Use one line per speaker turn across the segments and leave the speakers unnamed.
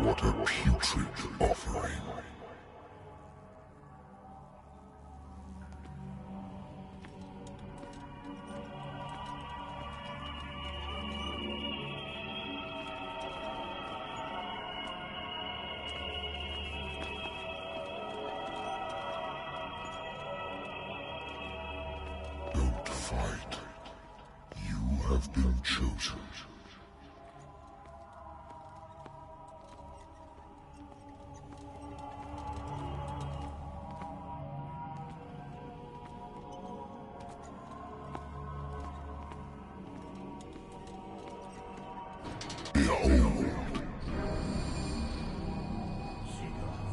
What a putrid offering. Don't fight. You have been chosen. Behold.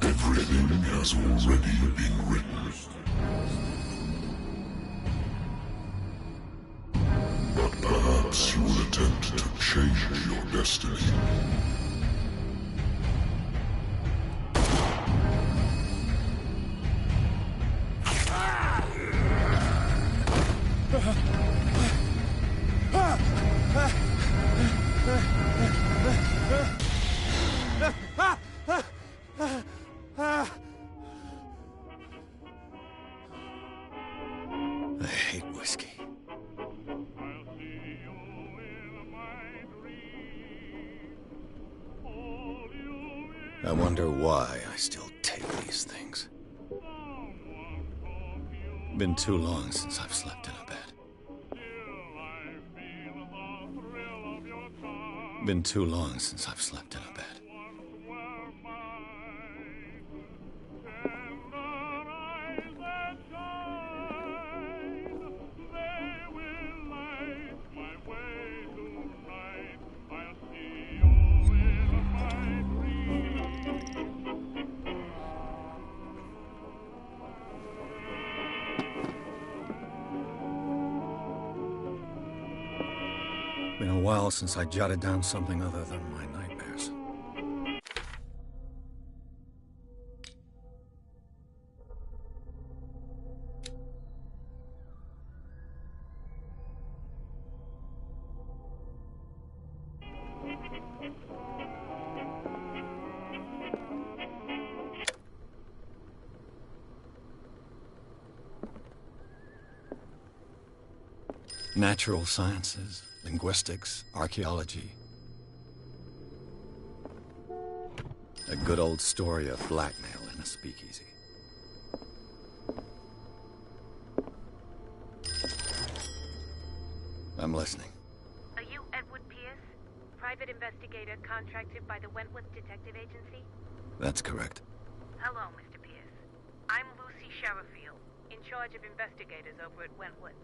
Everything has already been written. But perhaps you will attempt to change your destiny.
I hate whiskey. I wonder why I still take these things. Been too long since I've slept in a bed. Been too long since I've slept in a bed. Been a while since I jotted down something other than my nightmares. Natural sciences, linguistics, archaeology. A good old story of blackmail in a speakeasy. I'm listening.
Are you Edward Pierce, private investigator contracted by the Wentworth Detective Agency?
That's correct.
Hello, Mr. Pierce. I'm Lucy Sherifield, in charge of investigators over at Wentworth.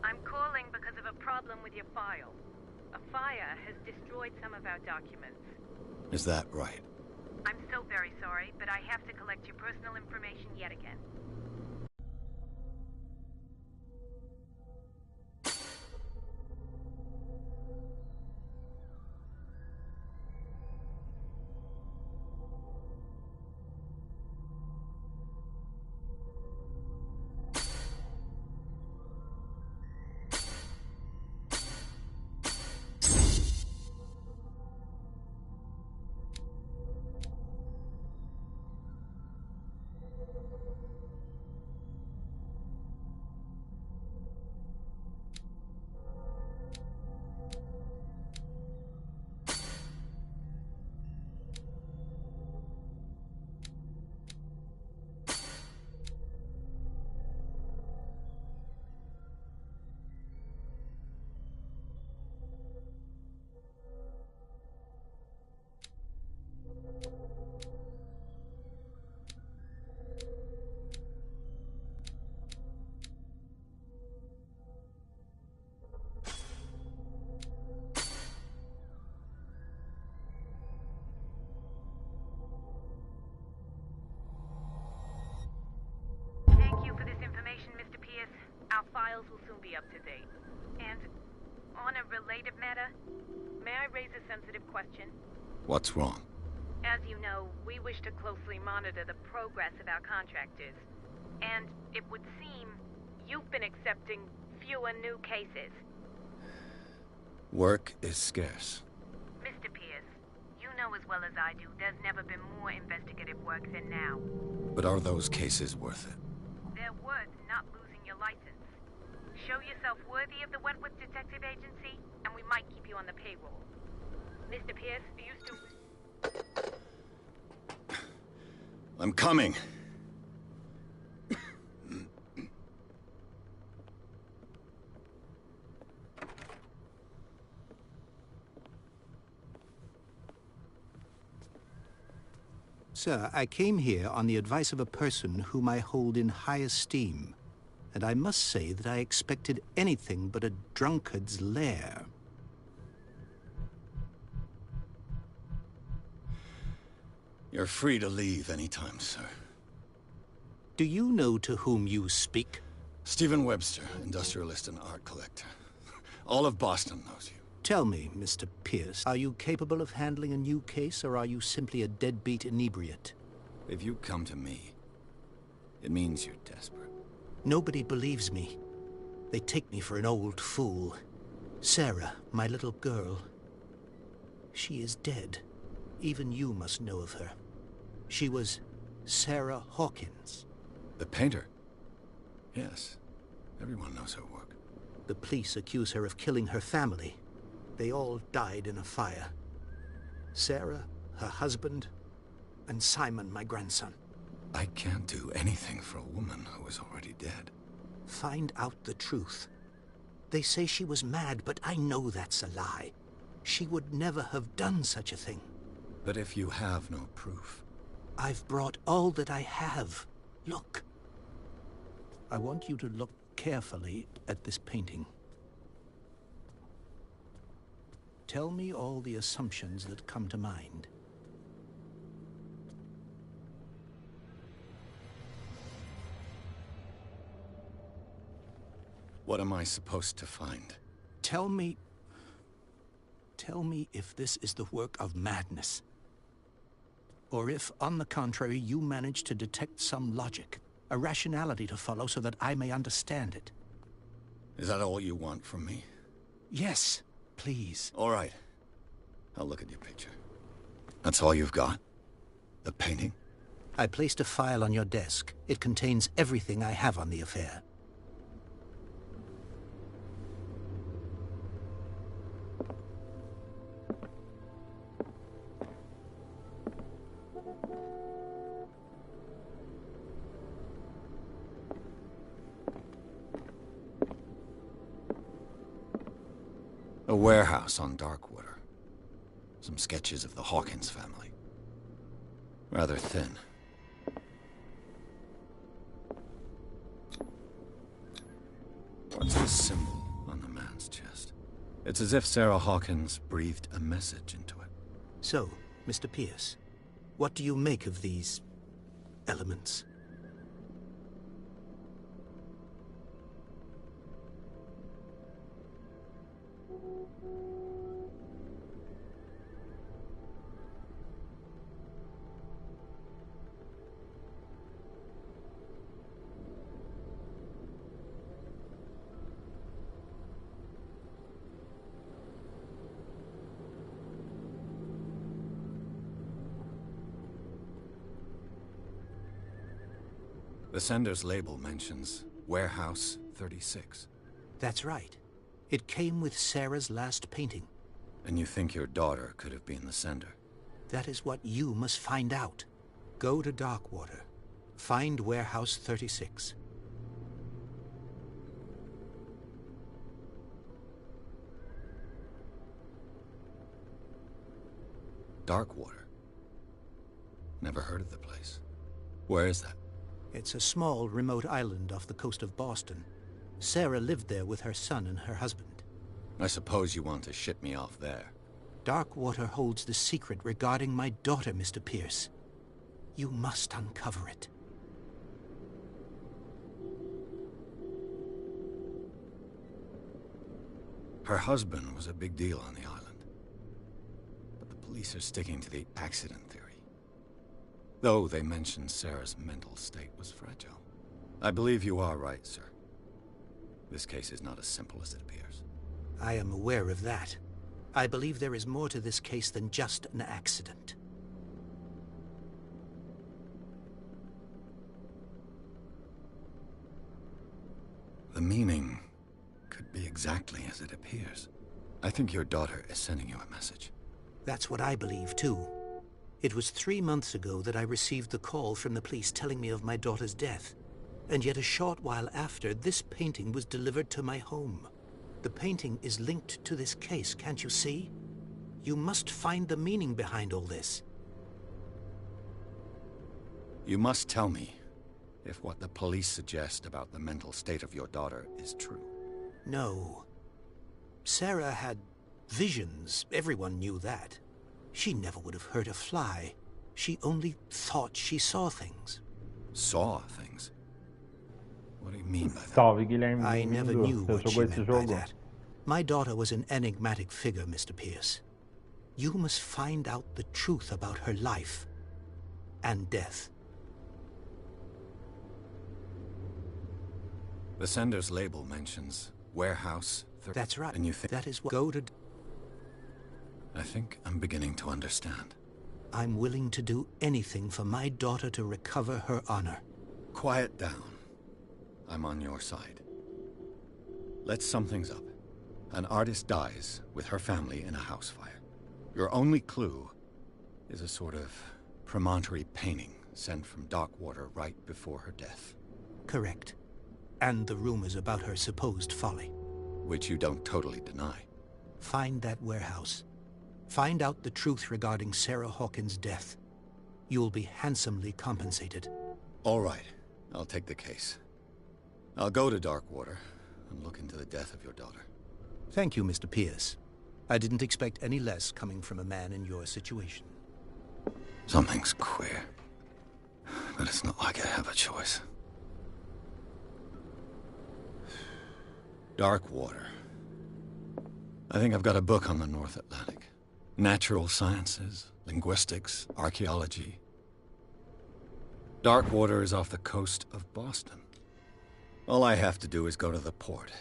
I'm calling because of a problem with your file. A fire has destroyed some of our documents.
Is that right?
I'm so very sorry, but I have to collect your personal information yet again. Our files will soon be up to date. And on a related matter, may I raise a sensitive question?
What's wrong?
As you know, we wish to closely monitor the progress of our contractors. And it would seem you've been accepting fewer new cases.
Work is scarce.
Mr. Pierce, you know as well as I do, there's never been more investigative work than now.
But are those cases worth it?
They're worth not losing your license. Show yourself worthy of the Wentworth Detective Agency, and we might keep you on the payroll. Mr. Pierce, are you still...
I'm coming.
Sir, I came here on the advice of a person whom I hold in high esteem, and I must say that I expected anything but a drunkard's lair.
You're free to leave anytime, sir.
Do you know to whom you speak?
Stephen Webster, industrialist and art collector. All of Boston knows you.
Tell me, Mr. Pierce, are you capable of handling a new case, or are you simply a deadbeat inebriate?
If you come to me, it means you're desperate.
Nobody believes me. They take me for an old fool. Sarah, my little girl, she is dead. Even you must know of her. She was Sarah Hawkins.
The painter? Yes. Everyone knows her work.
The police accuse her of killing her family. They all died in a fire. Sarah, her husband, and Simon, my grandson.
I can't do anything for a woman who is already dead.
Find out the truth. They say she was mad, but I know that's a lie. She would never have done such a thing.
But if you have no proof...
I've brought all that I have. Look. I want you to look carefully at this painting. Tell me all the assumptions that come to mind.
What am I supposed to find?
Tell me if this is the work of madness. Or if, on the contrary, you manage to detect some logic, a rationality to follow so that I may understand it.
Is that all you want from me?
Yes, please.
All right. I'll look at your picture. That's all you've got? The painting?
I placed a file on your desk. It contains everything I have on the affair.
A warehouse on Darkwater. Some sketches of the Hawkins family. Rather thin. What's this symbol on the man's chest? It's as if Sarah Hawkins breathed a message into it.
So, Mr. Pierce, what do you make of these elements?
The sender's label mentions Warehouse 36.
That's right. It came with Sarah's last painting.
And you think your daughter could have been the sender?
That is what you must find out. Go to Darkwater. Find Warehouse 36.
Darkwater? Never heard of the place. Where is that?
It's a small, remote island off the coast of Boston. Sarah lived there with her son and her husband.
I suppose you want to ship me off there.
Darkwater holds the secret regarding my daughter, Mr. Pierce. You must uncover it.
Her husband was a big deal on the island. But the police are sticking to the accident theory. Though they mentioned Sarah's mental state was fragile. I believe you are right, sir. This case is not as simple as it appears.
I am aware of that. I believe there is more to this case than just an accident.
the meaning could be exactly as it appears. I think your daughter is sending you a message.
That's what I believe, too. It was 3 months ago that I received the call from the police telling me of my daughter's death. And yet a short while after, this painting was delivered to my home. The painting is linked to this case, can't you see? You must find the meaning behind all this.
You must tell me if what the police suggest about the mental state of your daughter is true.
No. Sarah had visions. Everyone knew that. She never would have hurt a fly. She only thought she saw things.
Saw things? What do you mean by that?
Salve, Guilherme.
I never knew
Você
what she
jogou esse
meant by
jogo?
that. My daughter was an enigmatic figure, Mr. Pierce. You must find out the truth about her life and death.
The sender's label mentions warehouse.
That's right.
And you think
that is what... Go to...
I think I'm beginning to understand.
I'm willing to do anything for my daughter to recover her honor.
Quiet down. I'm on your side. Let's sum things up. An artist dies with her family in a house fire. Your only clue is a sort of promontory painting sent from Darkwater right before her death.
Correct. And the rumors about her supposed folly.
Which you don't totally deny.
Find that warehouse. Find out the truth regarding Sarah Hawkins' death. You'll be handsomely compensated.
All right. I'll take the case. I'll go to Darkwater and look into the death of your daughter.
Thank you, Mr. Pierce. I didn't expect any less coming from a man in your situation.
Something's queer. But it's not like I have a choice. Darkwater. I think I've got a book on the North Atlantic. Natural sciences, linguistics, archaeology. Darkwater is off the coast of Boston. All I have to do is go to the port.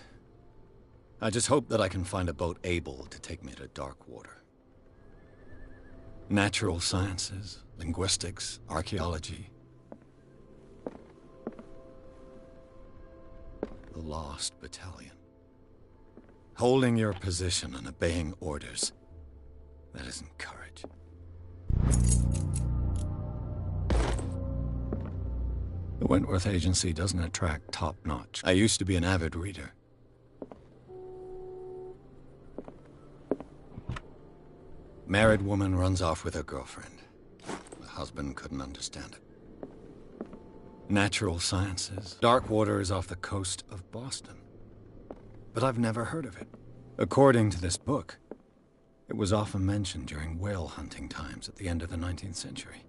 I just hope that I can find a boat able to take me to Darkwater. Natural sciences, linguistics, archaeology. The Lost Battalion. Holding your position and obeying orders. That isn't courage. The Wentworth Agency doesn't attract top-notch. I used to be an avid reader. Married woman runs off with her girlfriend. The husband couldn't understand it. Natural sciences. Darkwater is off the coast of Boston. But I've never heard of it. According to this book, it was often mentioned during whale hunting times at the end of the 19th century.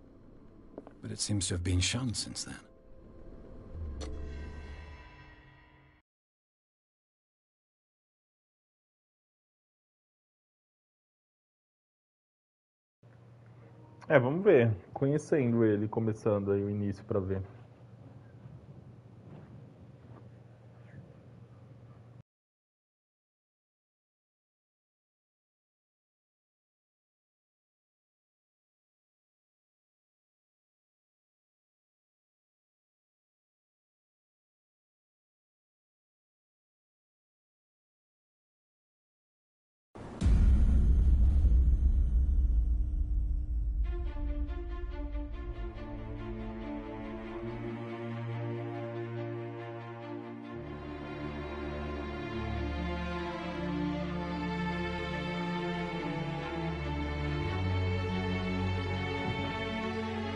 But it seems to have been shunned since then.
Vamos ver. Conhecendo ele, começando aí o início pra ver.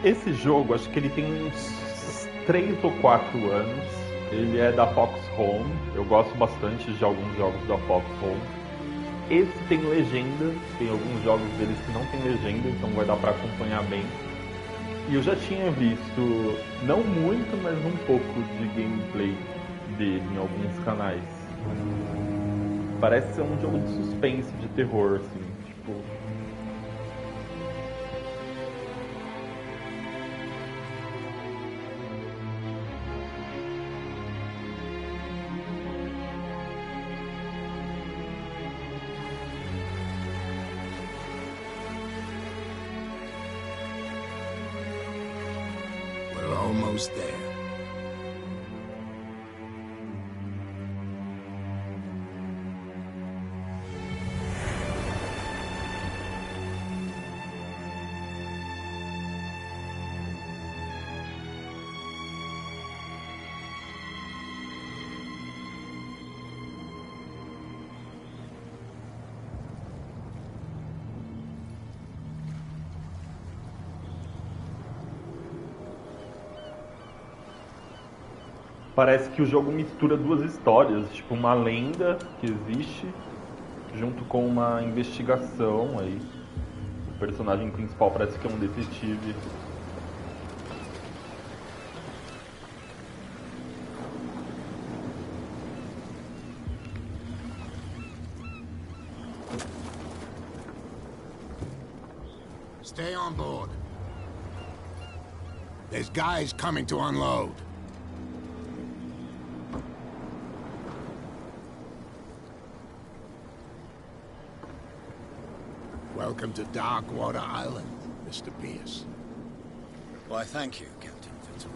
Esse jogo, acho que ele tem uns 3 ou 4 anos. Ele é da Fox Home. Eu gosto bastante de alguns jogos da Fox Home. Esse tem legenda. Tem alguns jogos deles que não tem legenda, então vai dar para acompanhar bem. E eu já tinha visto, não muito, mas um pouco de gameplay dele em alguns canais. Parece ser um jogo de suspense, de terror, assim, tipo...
We're almost there.
Parece que o jogo mistura duas histórias, tipo uma lenda que existe junto com uma investigação aí. O personagem principal parece que é um detetive.
Stay on board. There's guys coming to unload. Welcome to Darkwater Island, Mr. Pierce.
Why, thank you, Captain Fitzroy.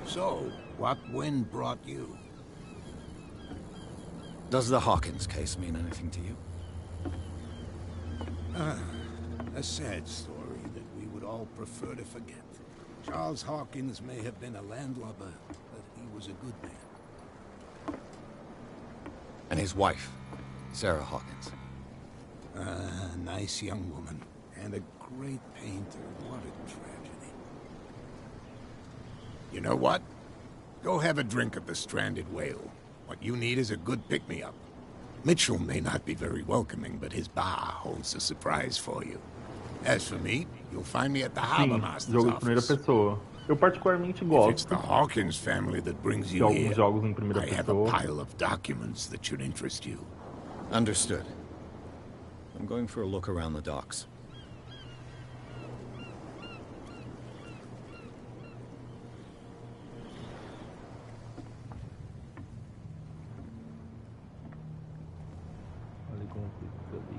So, what wind brought you?
Does the Hawkins case mean anything to you?
A sad story that we would all prefer to forget. Charles Hawkins may have been a landlubber, but he was a good man.
And his wife, Sarah Hawkins.
A nice young woman, and a great painter. What a tragedy. You know what? Go have a drink at the Stranded Whale. What you need is a good pick-me-up. Mitchell may not be very welcoming, but his bar holds a surprise for you. As for me, you'll find me at the Harbor
Sim,
Master's
jogo de primeira
office.
pessoa. Eu particularmente
If it's
gosto
the Hawkins family that brings
de
you
alguns
here,
jogos em primeira
I have a
pessoa.
pile of documents that should interest you.
Understood. I'm going for a look around the docks.
Olha como fica ali.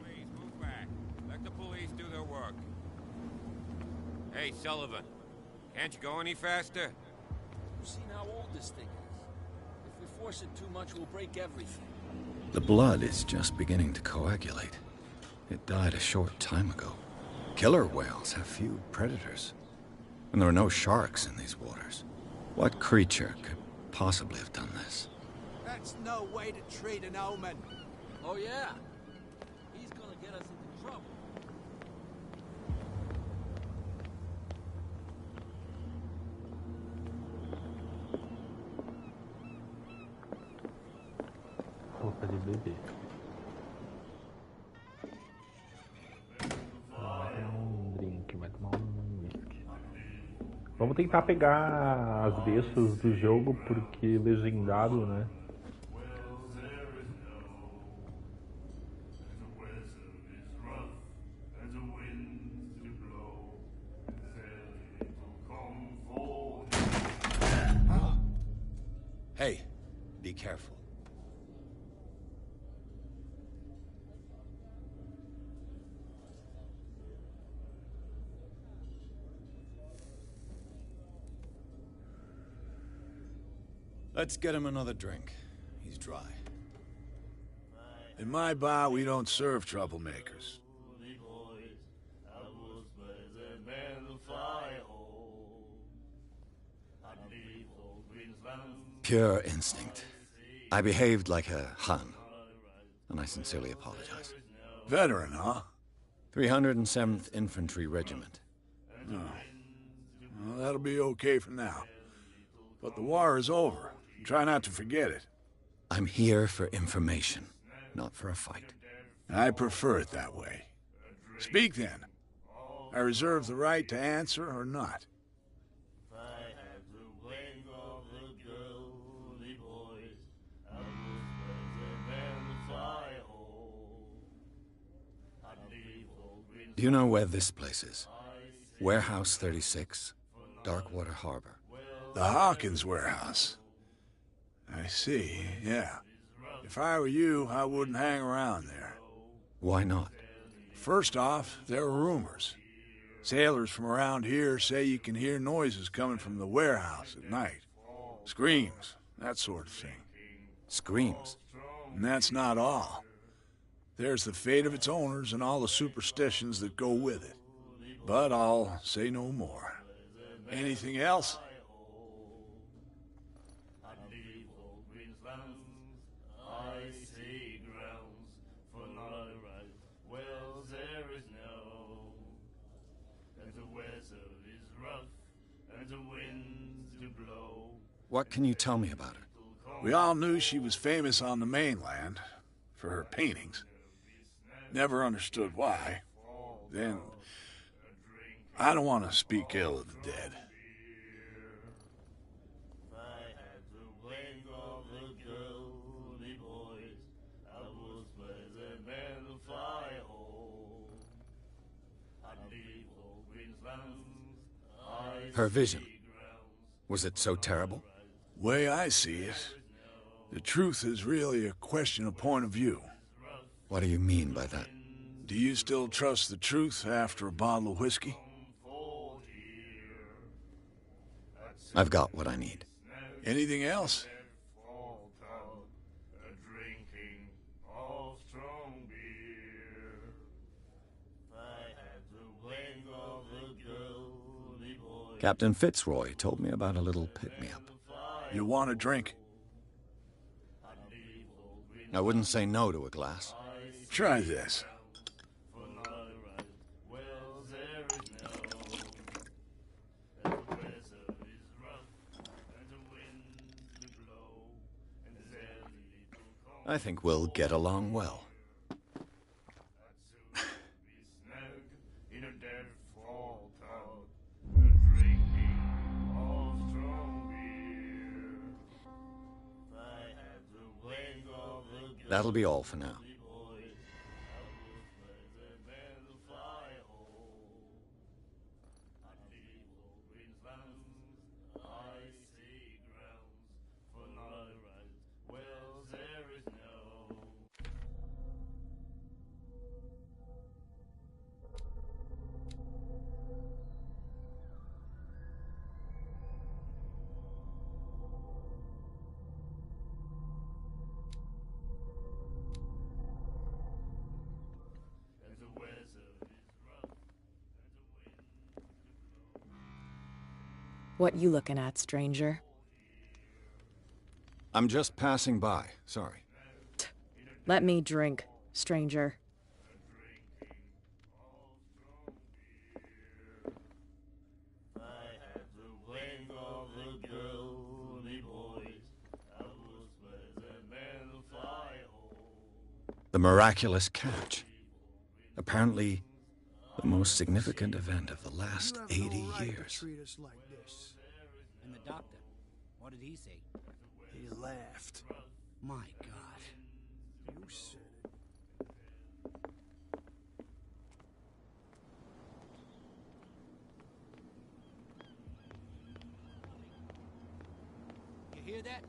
Please move back. Let the police do their work. Hey, Sullivan. Can't you go any faster?
You've seen how old this thing is. If we force it too much, we'll break everything.
The blood is just beginning to coagulate. It died a short time ago. Killer whales have few predators. And there are no sharks in these waters. What creature could possibly have done this?
That's no way to treat an omen.
Oh, yeah? He's gonna get us into trouble.
Roupa de bebê. Vai tomar um drink, vai tomar um whisky. Vamos tentar pegar as deixas do jogo, porque legendado, né?
Hey, be careful. Let's get him another drink. He's dry.
In my bar, we don't serve troublemakers.
Pure instinct. I behaved like a Hun, and I sincerely apologize.
Veteran, huh?
307th Infantry Regiment.
No. Well, that'll be okay for now. But the war is over. Try not to forget it.
I'm here for information, not for a fight.
I prefer it that way. Speak then. I reserve the right to answer or not.
Do you know where this place is? Warehouse 36, Darkwater Harbor.
The Hawkins warehouse. I see, yeah. If I were you, I wouldn't hang around there.
Why not?
First off, there are rumors. Sailors from around here say you can hear noises coming from the warehouse at night. Screams, that sort of thing.
Screams.
And that's not all. There's the fate of its owners and all the superstitions that go with it. But I'll say no more. Anything else?
What can you tell me about her?
We all knew she was famous on the mainland for her paintings. Never understood why. Then, I don't want to speak ill of the dead.
Her vision, was it so terrible?
Way I see it, the truth is really a question of point of view.
What do you mean by that?
Do you still trust the truth after a bottle of whiskey?
I've got what I need.
Anything else?
Captain Fitzroy told me about a little pick-me-up.
You want a drink?
I wouldn't say no to a glass.
Try this.
I think we'll get along well. That'll be all for now.
What you looking at, stranger?
I'm just passing by, sorry.
Let me drink, stranger.
The miraculous catch. Apparently, the most significant event of the last 80 years.
And the doctor, what did he say?
He laughed.
My God.
You said it.
You hear that?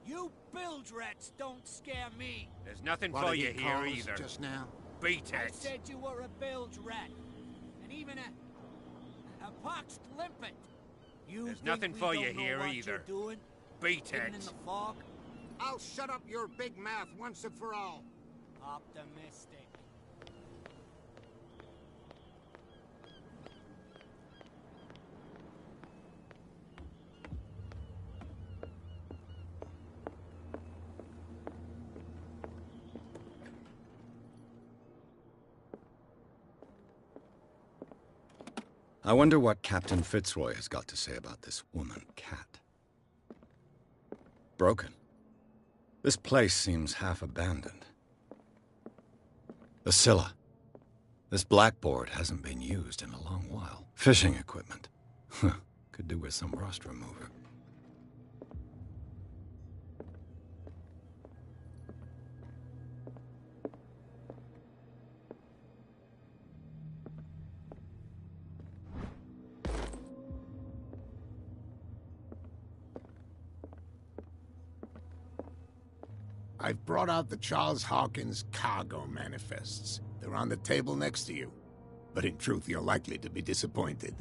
You bilge rats don't scare me.
There's nothing for you here either.
Just now?
Beat
I
it.
said you were a bilge rat. And even a poxed limpet. You
There's
think
nothing
we
for
don't
you
know
here
what
either.
You're doing?
Beat
Hidden in
it.
the fog?
I'll shut up your big mouth once and for all.
Optimistic.
I wonder what Captain Fitzroy has got to say about this woman, Cat. Broken. This place seems half abandoned. The Scylla. This blackboard hasn't been used in a long while. Fishing equipment. Could do with some rust remover.
I've brought out the Charles Hawkins cargo manifests. They're on the table next to you. But in truth, you're likely to be disappointed.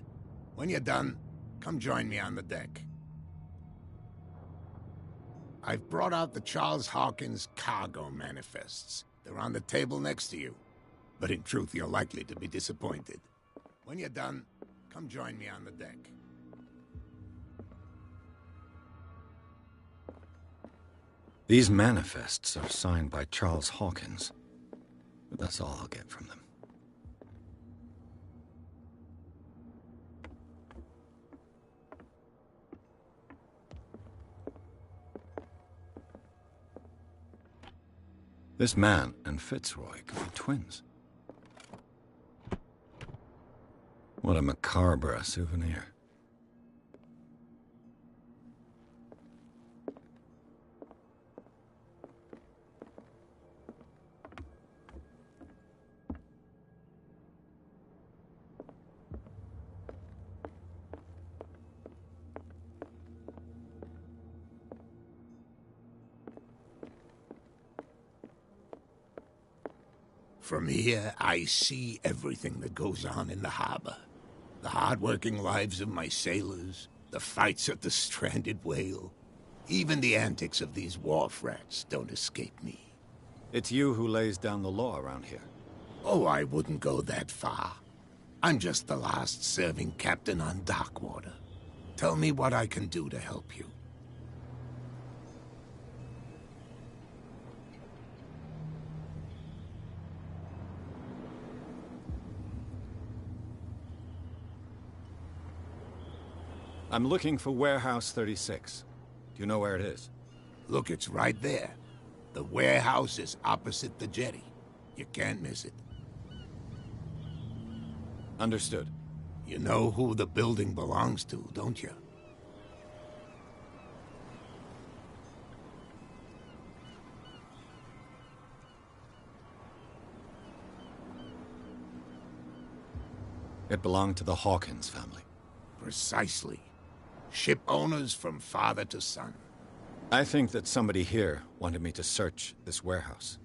When you're done, come join me on the deck. I've brought out the Charles Hawkins cargo manifests. They're on the table next to you. But in truth, you're likely to be disappointed. When you're done, come join me on the deck.
These manifests are signed by Charles Hawkins, but that's all I'll get from them. This man and Fitzroy could be twins. What a macabre souvenir.
From here, I see everything that goes on in the harbor. The hard-working lives of my sailors, the fights at the stranded whale. Even the antics of these wharf rats don't escape me.
It's you who lays down the law around here.
Oh, I wouldn't go that far. I'm just the last serving captain on Darkwater. Tell me what I can do to help you.
I'm looking for Warehouse 36. Do you know where it is?
Look, it's right there. The warehouse is opposite the jetty. You can't miss it.
Understood.
You know who the building belongs to, don't you?
It belonged to the Hawkins family.
Precisely. Ship owners from father to son.
I think that somebody here wanted me to search this warehouse.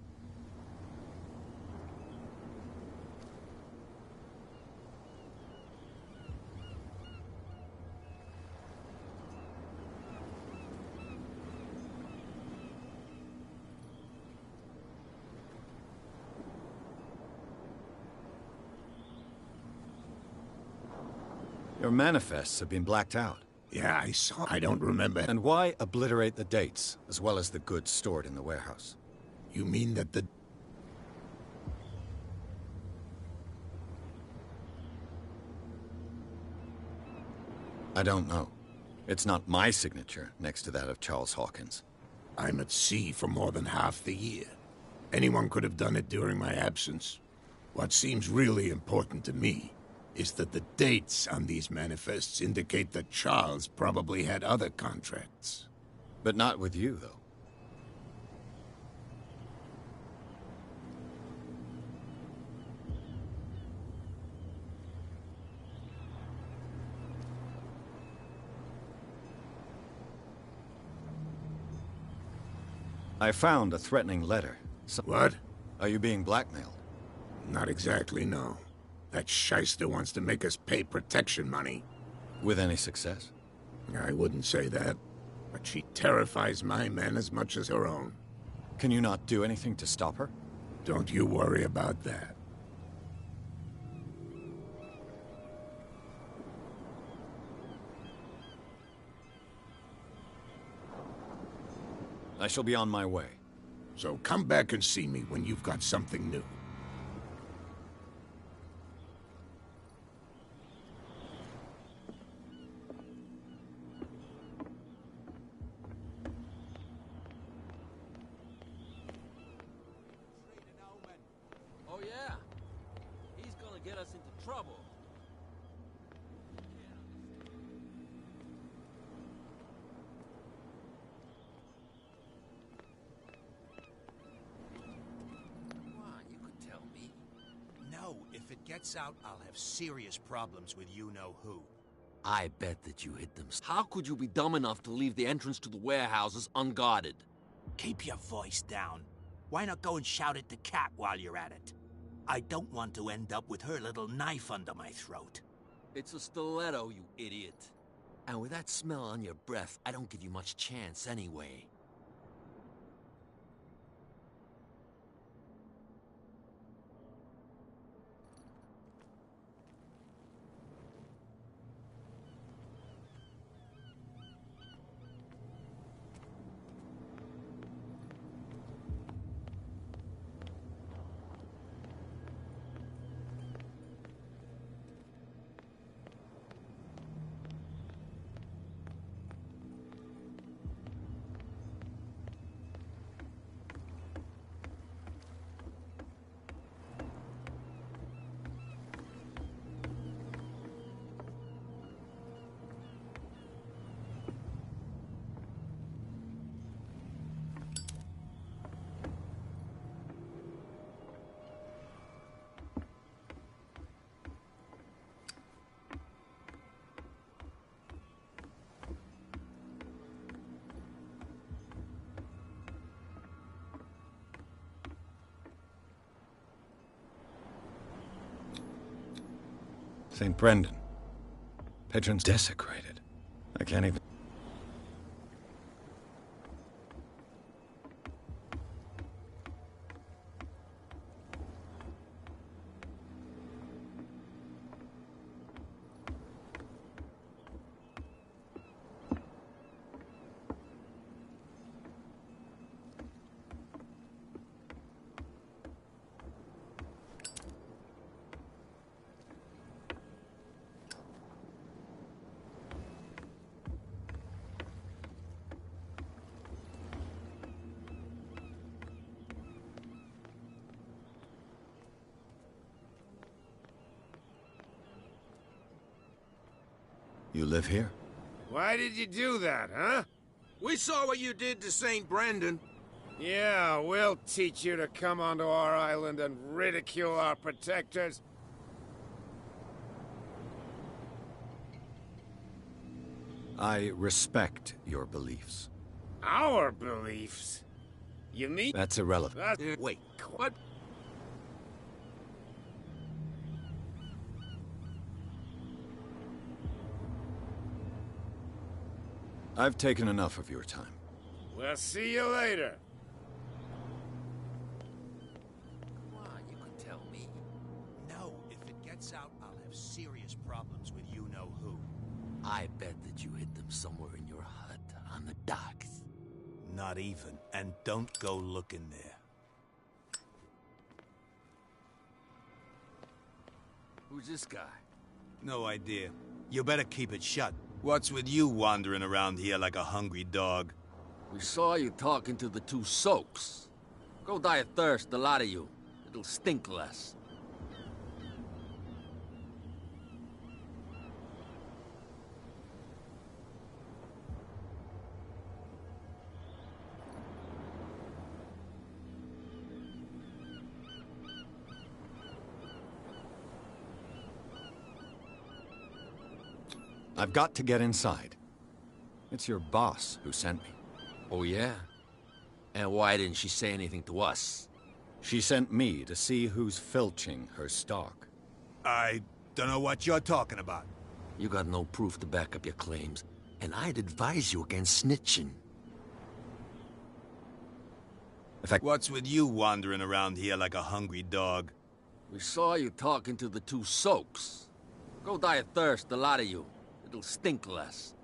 Your manifests have been blacked out.
Yeah, I saw. I don't remember.
And why obliterate the dates, as well as the goods stored in the warehouse?
You mean that the...
I don't know. It's not my signature next to that of Charles Hawkins.
I'm at sea for more than half the year. Anyone could have done it during my absence. What seems really important to me is that the dates on these manifests indicate that Charles probably had other contracts.
But not with you, though. I found a threatening letter.
What?
Are you being blackmailed?
Not exactly, no. That shyster wants to make us pay protection money.
With any success?
I wouldn't say that, but she terrifies my men as much as her own.
Can you not do anything to stop her?
Don't you worry about that.
I shall be on my way.
So come back and see me when you've got something new.
Oh yeah? He's gonna get us into trouble. Come on, you could tell me.
No, if it gets out, I'll have serious problems with you-know-who.
I bet that you hit them. How could you be dumb enough to leave the entrance to the warehouses unguarded?
Keep your voice down. Why not go and shout at the cat while you're at it? I don't want to end up with her little knife under my throat.
It's a stiletto, you idiot. And with that smell on your breath, I don't give you much chance anyway.
St. Brendan. Patrons desecrated. I can't even... You live here?
Why did you do that, huh?
We saw what you did to St. Brendan.
Yeah, we'll teach you to come onto our island and ridicule our protectors.
I respect your beliefs.
Our beliefs? You mean?
That's irrelevant.
Wait, what?
I've taken enough of your time.
We'll see you later.
Come on, you can tell me. No, if it gets out, I'll have serious problems with you-know-who.
I bet that you hid them somewhere in your hut on the docks.
Not even. And don't go looking there.
Who's this guy?
No idea. You better keep it shut. What's with you wandering around here like a hungry dog?
We saw you talking to the two soaks. Go die of thirst, the lot of you. It'll stink less.
I've got to get inside. It's your boss who sent me.
Oh, yeah? And why didn't she say anything to us?
She sent me to see who's filching her stock.
I don't know what you're talking about.
You got no proof to back up your claims, and I'd advise you against snitching.
What's with you wandering around here like a hungry dog?
We saw you talking to the two soaks. Go die of thirst, the lot of you. It'll stink less.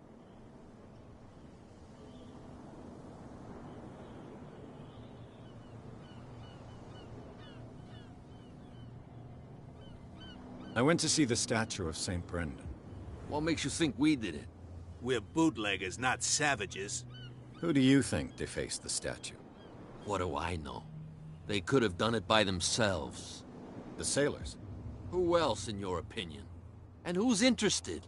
I went to see the statue of St. Brendan.
What makes you think we did it?
We're bootleggers, not savages.
Who do you think defaced the statue?
What do I know? They could have done it by themselves.
The sailors?
Who else, in your opinion? And who's interested?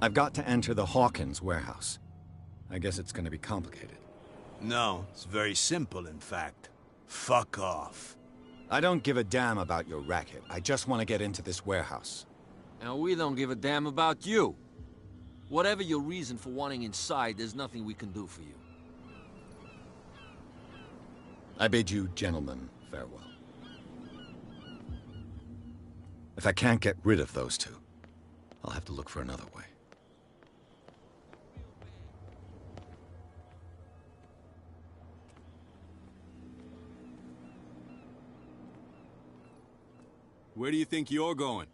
I've got to enter the Hawkins warehouse. I guess it's gonna be complicated.
No, it's very simple, in fact. Fuck off.
I don't give a damn about your racket. I just want to get into this warehouse.
And we don't give a damn about you. Whatever your reason for wanting inside, there's nothing we can do for you.
I bid you gentlemen farewell. If I can't get rid of those two, I'll have to look for another way.
Where do you think you're going?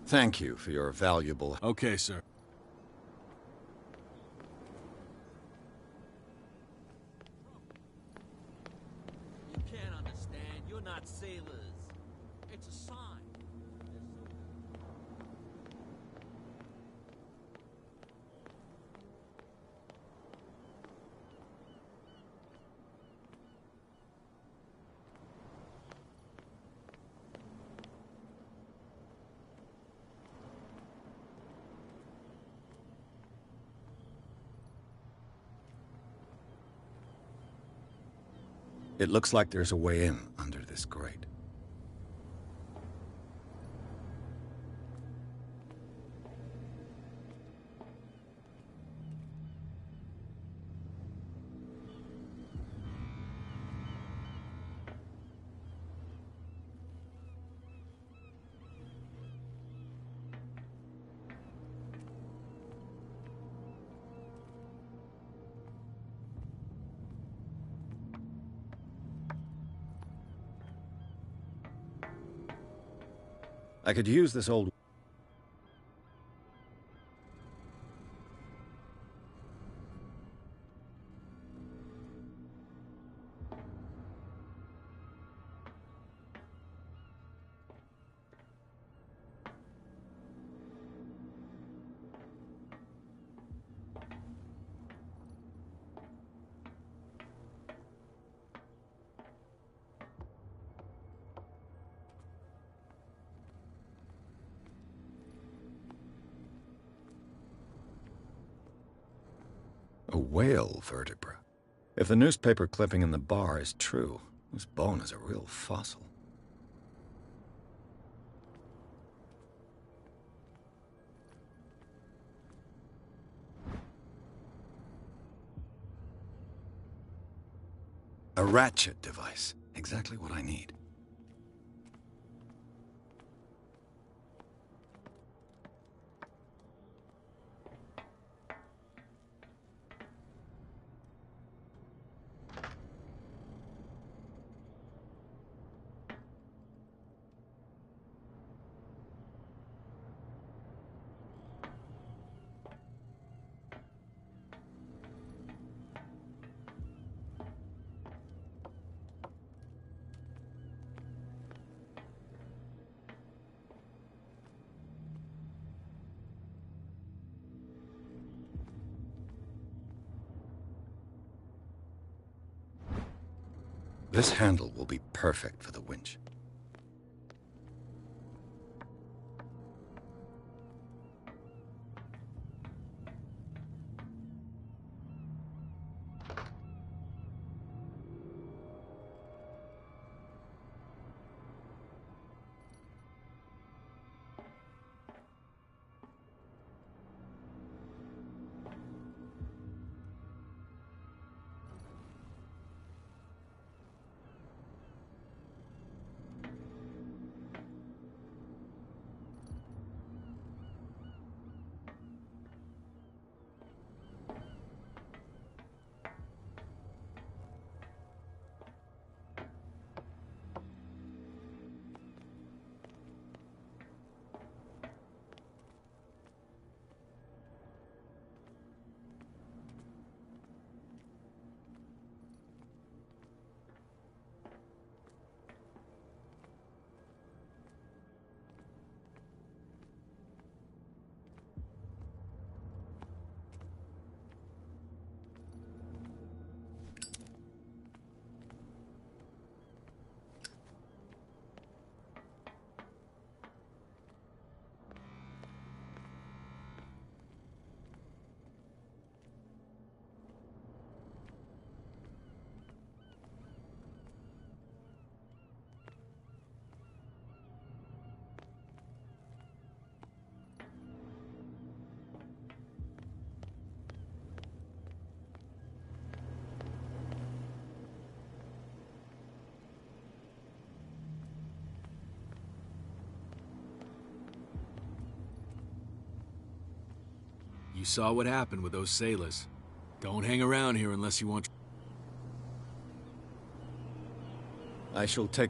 Thank you for your valuable...
Okay, sir.
You can't understand. You're not sailors. It's a sign.
It looks like there's a way in under this grate. I could use this old... A whale vertebra. If the newspaper clipping in the bar is true, this bone is a real fossil. A ratchet device. Exactly what I need. This handle will be perfect for the winch.
You saw what happened with those sailors. Don't hang around here unless you want...
I shall take...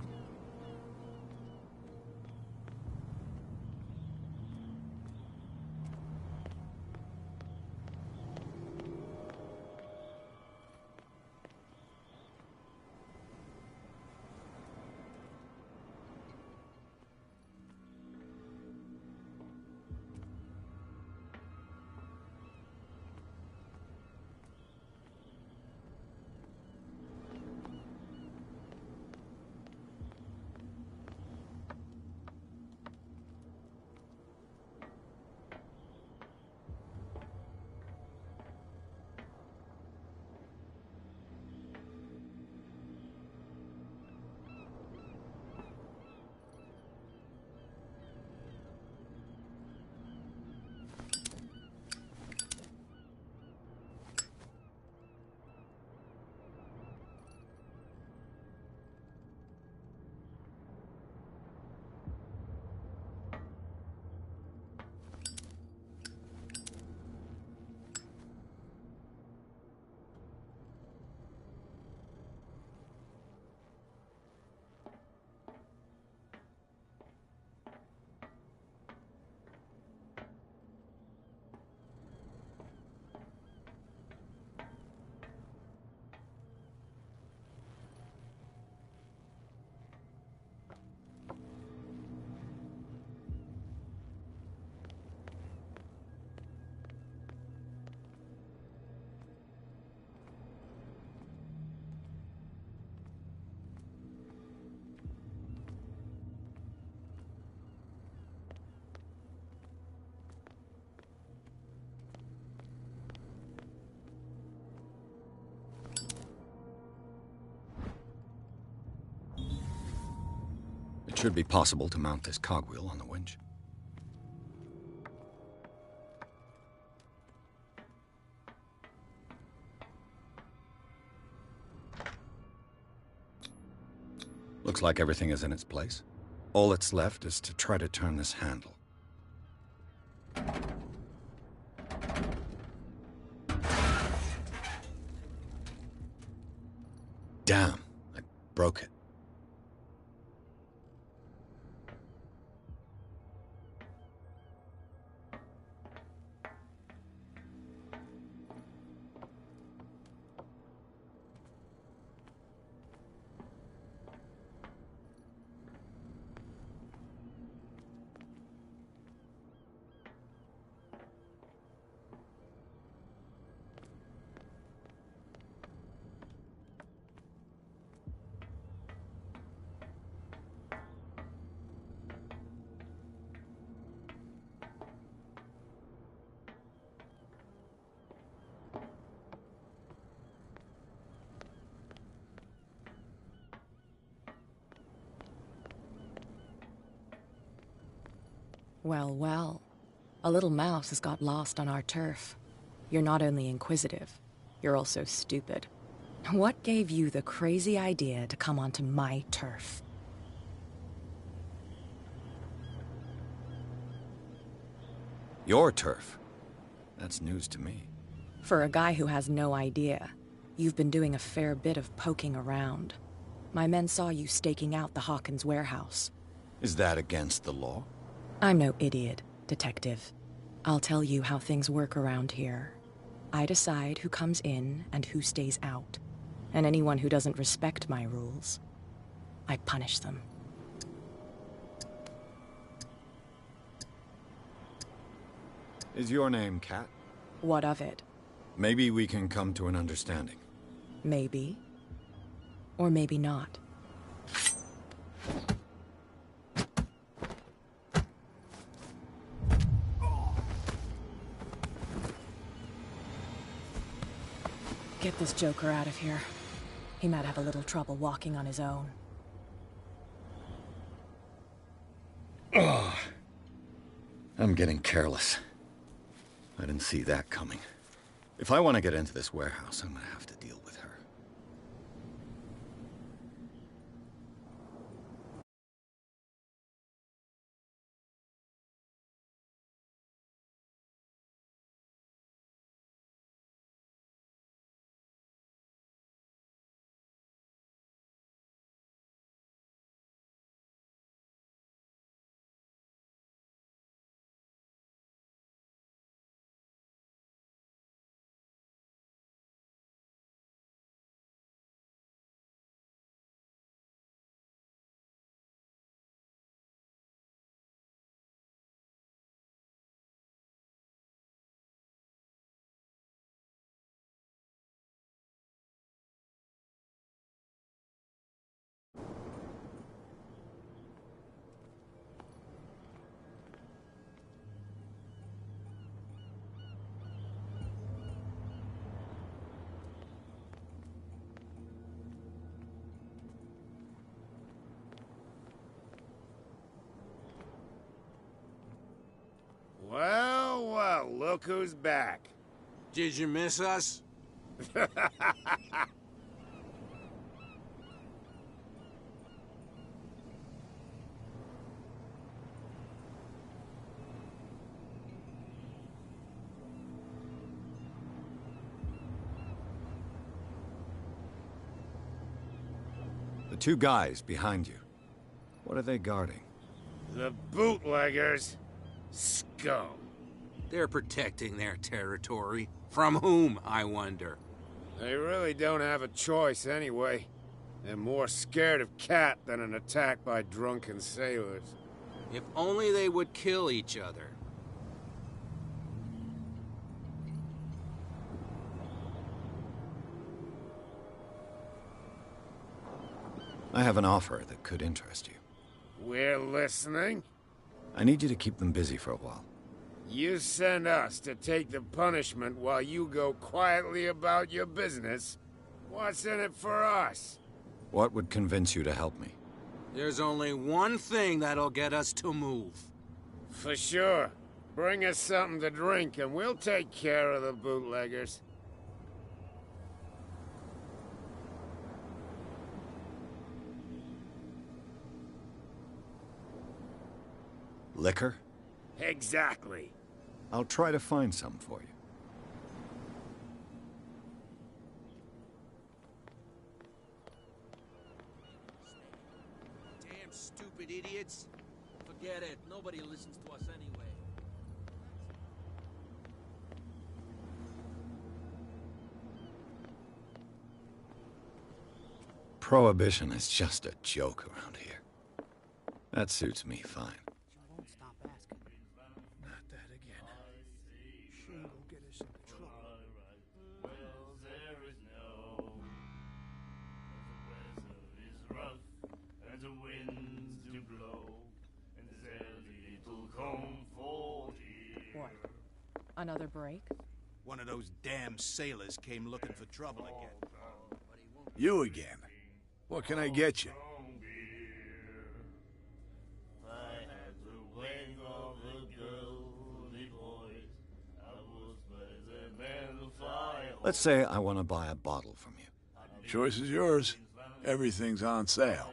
Should be possible to mount this cogwheel on the winch. Looks like everything is in its place. All that's left is to try to turn this handle. Damn, I broke it.
Well, well. A little mouse has got lost on our turf. You're not only inquisitive, you're also stupid. What gave you the crazy idea to come onto my turf?
Your turf? That's news to me.
For a guy who has no idea, you've been doing a fair bit of poking around. My men saw you staking out the Hawkins warehouse.
Is that against the law?
I'm no idiot, Detective. I'll tell you how things work around here. I decide who comes in and who stays out. And anyone who doesn't respect my rules, I punish them.
Is your name Kat?
What of it?
Maybe we can come to an understanding.
Maybe. Or maybe not. Get this joker out of here. He might have a little trouble walking on his own.
Ugh. I'm getting careless. I didn't see that coming. If I want to get into this warehouse, I'm gonna have to deal with her.
Well, well, look who's back.
Did you miss us?
The two guys behind you. What are they guarding?
The bootleggers. Scum.
They're protecting their territory. From whom, I wonder?
They really don't have a choice anyway. They're more scared of Cat than an attack by drunken sailors.
If only they would kill each other.
I have an offer that could interest you.
We're listening.
I need you to keep them busy for a while.
You send us to take the punishment while you go quietly about your business. What's in it for us?
What would convince you to help me?
There's only one thing that'll get us to move.
For sure. Bring us something to drink and we'll take care of the bootleggers.
Liquor?
Exactly.
I'll try to find some for you.
Damn stupid idiots. Forget it. Nobody listens to us anyway.
Prohibition is just a joke around here. That suits me fine.
Won't stop asking.
Not that again. She will get us into trouble.
Well, there is no. The weather is rough, and the winds do blow, and there's little comfort here.
What? Another break?
One of those damn sailors came looking for trouble again.
You again. What can I get you?
I had the wing of the girly boys. I was by the man of fire.
Let's say I want to buy a bottle from you.
Choice is yours. Everything's on sale.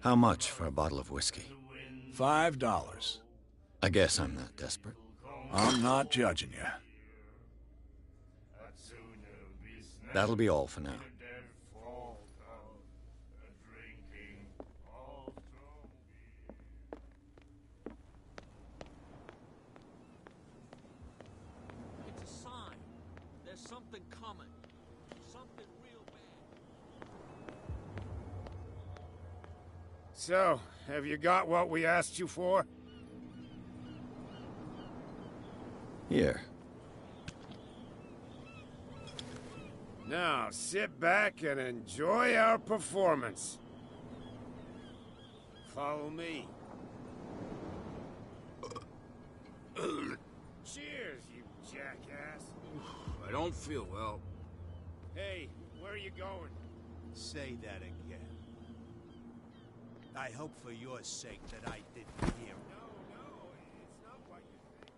How much for a bottle of whiskey?
$5.
I guess I'm not desperate.
I'm not judging you.
That'll be all for now.
It's a sign. There's something coming. Something real bad.
So, have you got what we asked you for?
Here.
Now, sit back and enjoy our performance. Follow me. Cheers, you jackass.
I don't feel well.
Hey, where are you going?
Say that again. I hope for your sake that I didn't hear it.
No, it's not what you think.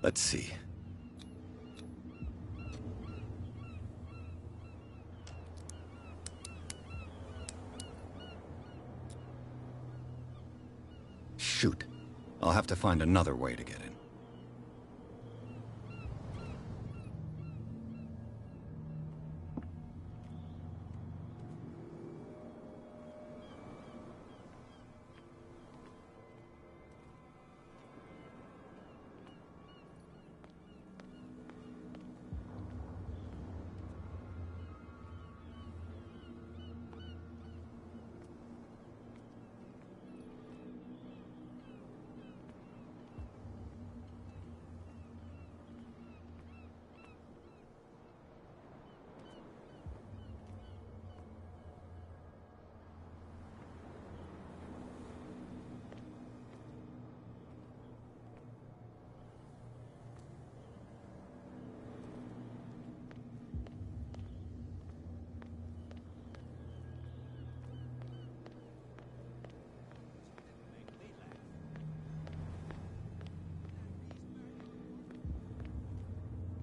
Let's see. Shoot. I'll have to find another way to get in.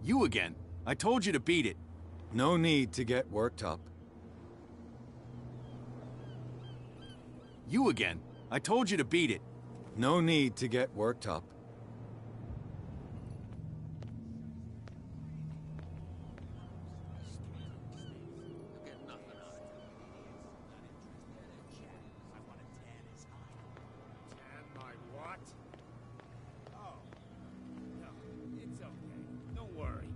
You again. I told you to beat it.
No need to get worked up.
You again. I told you to beat it.
No need to get worked up.
Tan my what? Oh. No, it's okay. Don't worry.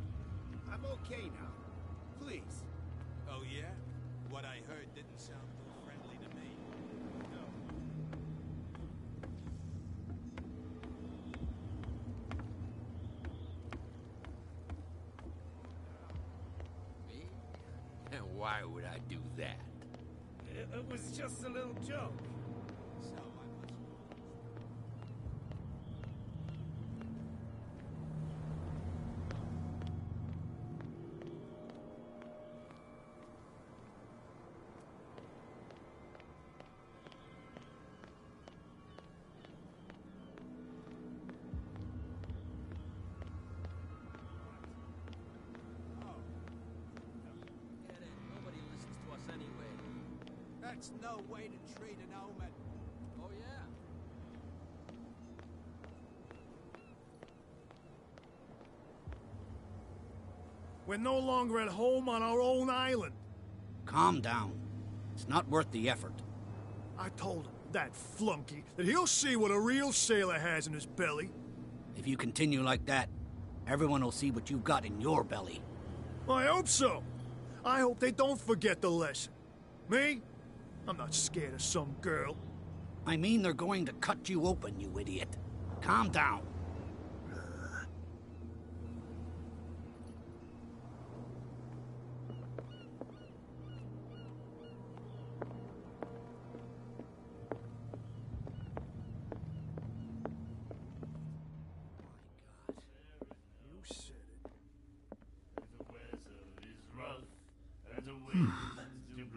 I'm okay now. Please.
Why would I do that?
It was just a little joke.
That's no way to treat an omen.
Oh, yeah?
We're no longer at home on our own island.
Calm down. It's not worth the effort.
I told him, that flunky, that he'll see what a real sailor has in his belly.
If you continue like that, everyone will see what you've got in your belly.
I hope so. I hope they don't forget the lesson. Me? I'm not scared of some girl.
I mean they're going to cut you open, you idiot. Calm down.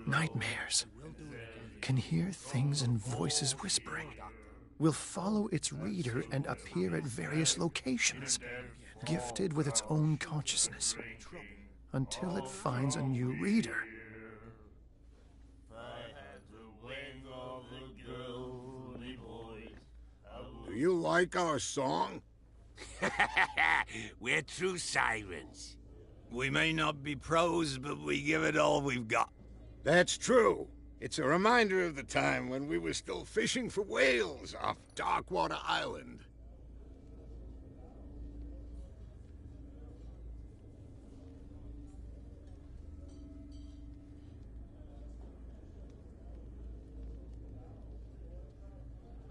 Nightmares. Can hear things and voices whispering. Will follow its reader and appear at various locations, gifted with its own consciousness, until it finds a new reader.
Do you like our song?
We're true sirens. We may not be pros, but we give it all we've got.
That's true. It's a reminder of the time when we were still fishing for whales off Darkwater Island.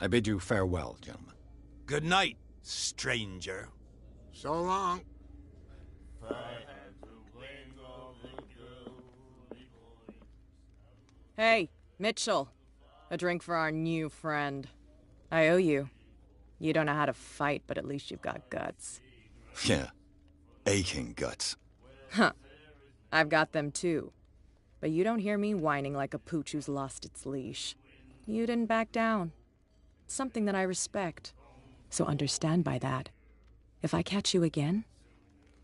I bid you farewell, gentlemen.
Good night, stranger.
So long.
Hey, Mitchell. A drink for our new friend. I owe you. You don't know how to fight, but at least you've got guts.
Yeah. Aching guts.
Huh. I've got them too. But you don't hear me whining like a pooch who's lost its leash. You didn't back down. It's something that I respect. So understand by that, if I catch you again,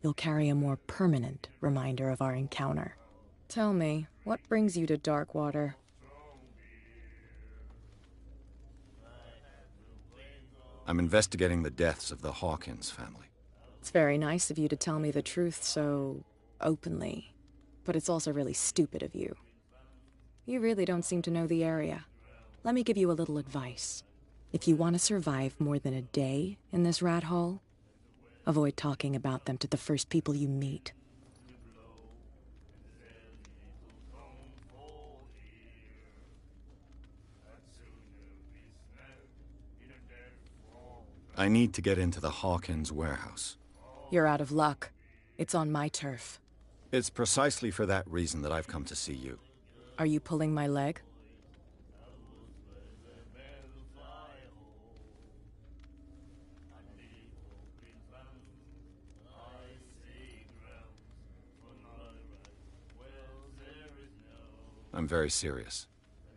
you'll carry a more permanent reminder of our encounter. Tell me, what brings you to Darkwater?
I'm investigating the deaths of the Hawkins family.
It's very nice of you to tell me the truth so openly, but it's also really stupid of you. You really don't seem to know the area. Let me give you a little advice. If you want to survive more than a day in this rat hole, avoid talking about them to the first people you meet.
I need to get into the Hawkins warehouse.
You're out of luck. It's on my turf.
It's precisely for that reason that I've come to see you.
Are you pulling my leg?
I'm very serious.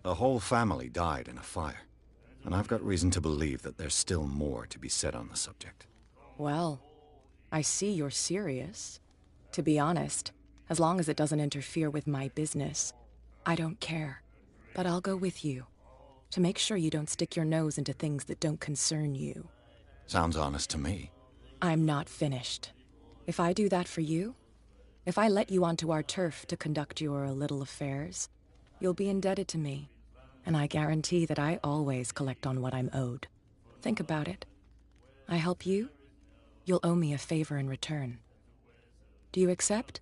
The whole family died in a fire. And I've got reason to believe that there's still more to be said on the subject.
Well, I see you're serious. To be honest, as long as it doesn't interfere with my business, I don't care. But I'll go with you, to make sure you don't stick your nose into things that don't concern you.
Sounds honest to me.
I'm not finished. If I do that for you, if I let you onto our turf to conduct your little affairs, you'll be indebted to me. And I guarantee that I always collect on what I'm owed. Think about it. I help you, you'll owe me a favor in return. Do you accept?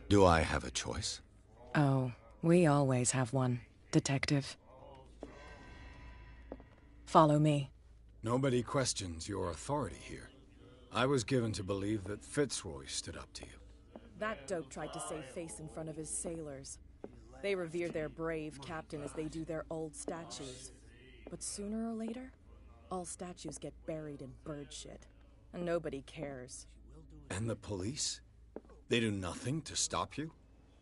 Do I have a choice?
Oh, we always have one, Detective. Follow me.
Nobody questions your authority here. I was given to believe that Fitzroy stood up to you.
That dope tried to save face in front of his sailors. They revere their brave captain as they do their old statues. But sooner or later, all statues get buried in bird shit. And nobody cares.
And the police? They do nothing to stop you?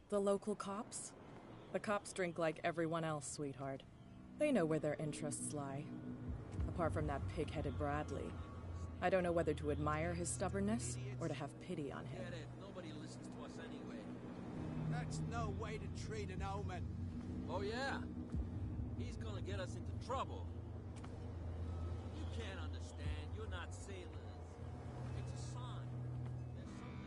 The local cops? The cops drink like everyone else, sweetheart. They know where their interests lie. Apart from that pig-headed Bradley. I don't know whether to admire his stubbornness or to have pity on him.
Nobody listens to us anyway.
That's no way to treat an omen.
Oh yeah? He's gonna get us into trouble. You can't understand. You're not sailors. It's a sign. There's something.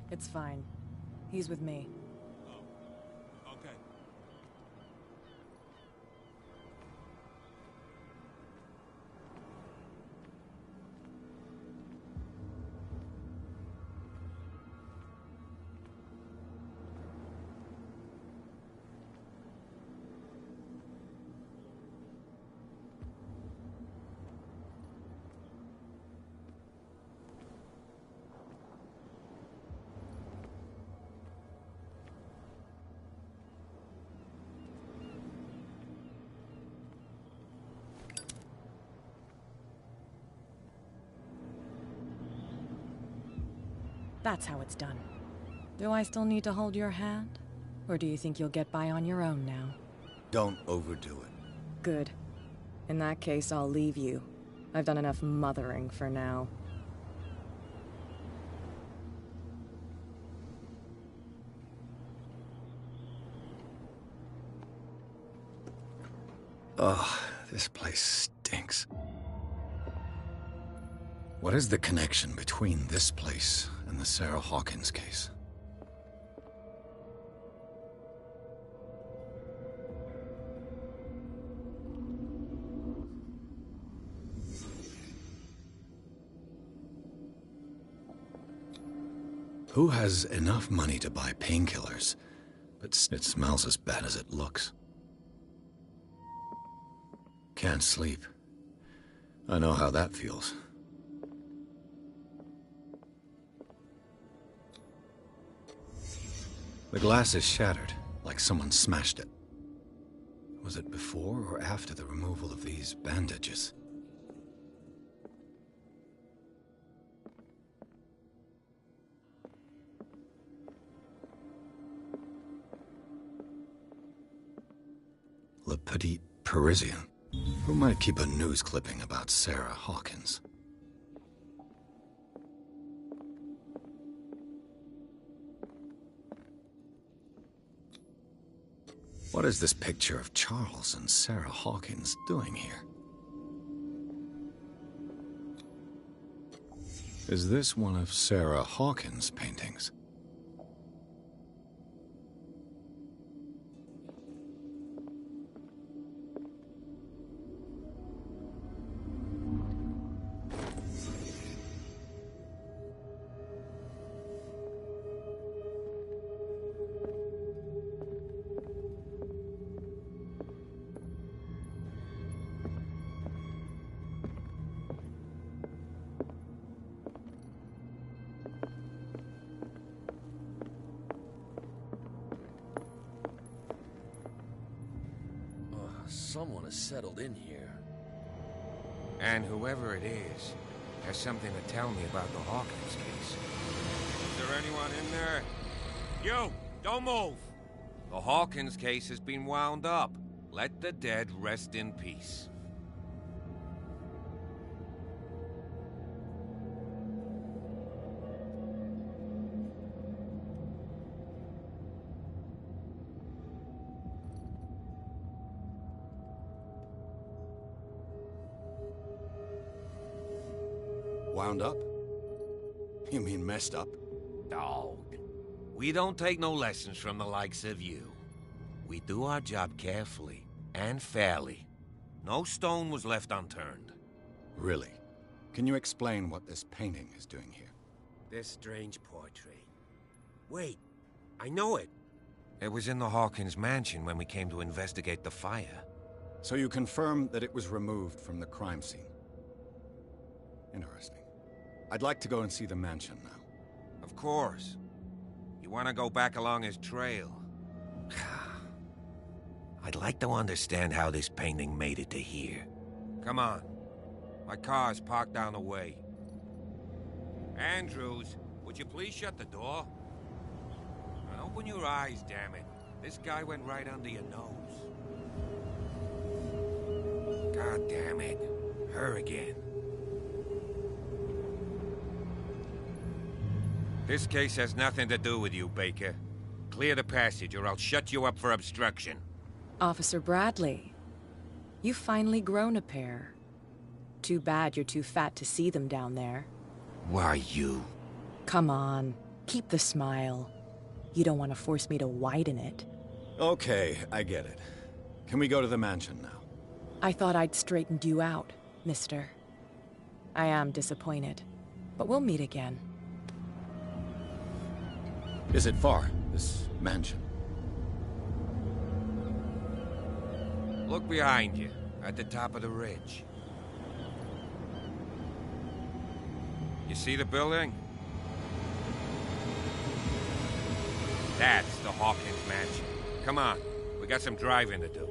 It's fine. He's with me.
Okay.
That's how it's done. Do I still need to hold your hand? Or do you think you'll get by on your own now?
Don't overdo it.
Good. In that case, I'll leave you. I've done enough mothering for now.
Ugh, this place stinks. What is the connection between this place and the Sarah Hawkins case? Who has enough money to buy painkillers, but it smells as bad as it looks? Can't sleep. I know how that feels. The glass is shattered, like someone smashed it. Was it before or after the removal of these bandages? Le Petit Parisien. Who might keep a news clipping about Sarah Hawkins? What is this picture of Charles and Sarah Hawkins doing here? Is this one of Sarah Hawkins' paintings?
Someone has settled in here.
And whoever it is has something to tell me about the Hawkins case. Is there anyone in there? You! Don't move! The Hawkins case has been wound up. Let the dead rest in peace.
Wound up? You mean messed up?
Dog. We don't take no lessons from the likes of you. We do our job carefully and fairly. No stone was left unturned.
Really? Can you explain what this painting is doing here?
This strange portrait. Wait,
I know it. It was in the Hawkins mansion when we came to investigate the fire.
So you confirm that it was removed from the crime scene? Interesting. I'd like to go and see the mansion now.
Of course. You want to go back along his trail? I'd like to understand how this painting made it to here. Come on. My car's parked down the way. Andrews, would you please shut the door? And open your eyes, damn it. This guy went right under your nose. God damn it. Her again. This case has nothing to do with you, Baker. Clear the passage, or I'll shut you up for obstruction.
Officer Bradley, you've finally grown a pair. Too bad you're too fat to see them down there.
Why you?
Come on, keep the smile. You don't want to force me to widen it.
Okay, I get it. Can we go to the mansion now?
I thought I'd straightened you out, mister. I am disappointed, but we'll meet again.
Is it far, this mansion?
Look behind you, at the top of the ridge. You see the building? That's the Hawkins mansion. Come on, we got some driving to do.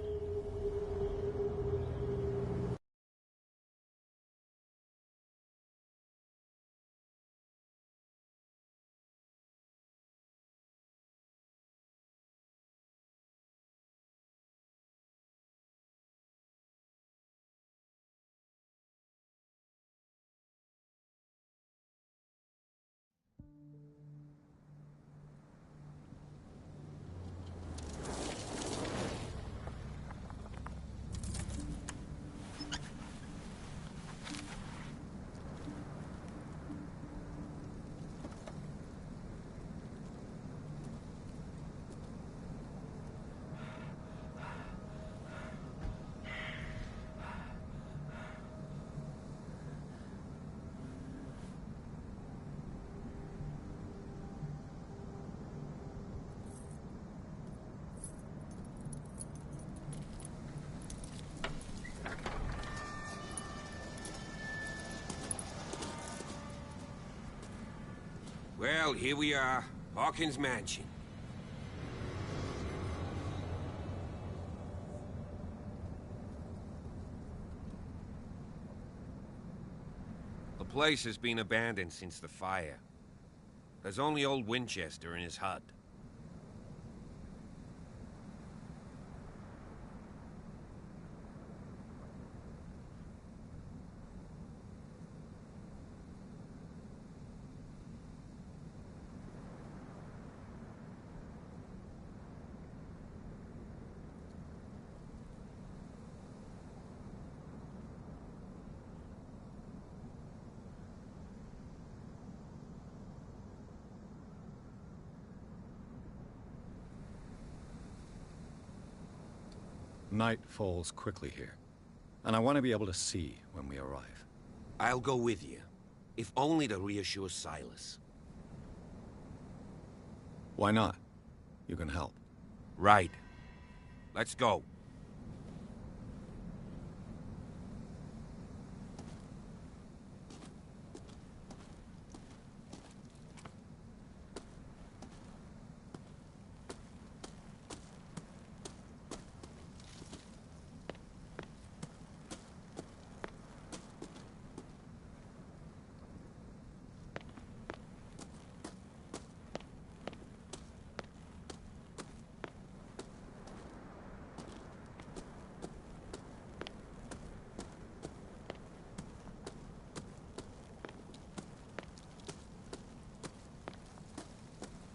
Well, here we are. Hawkins Mansion. The place has been abandoned since the fire. There's only old Winchester in his hut.
Night falls quickly here, and I want to be able to see when we arrive.
I'll go with you, if only to reassure Silas.
Why not? You can help.
Right. Let's go.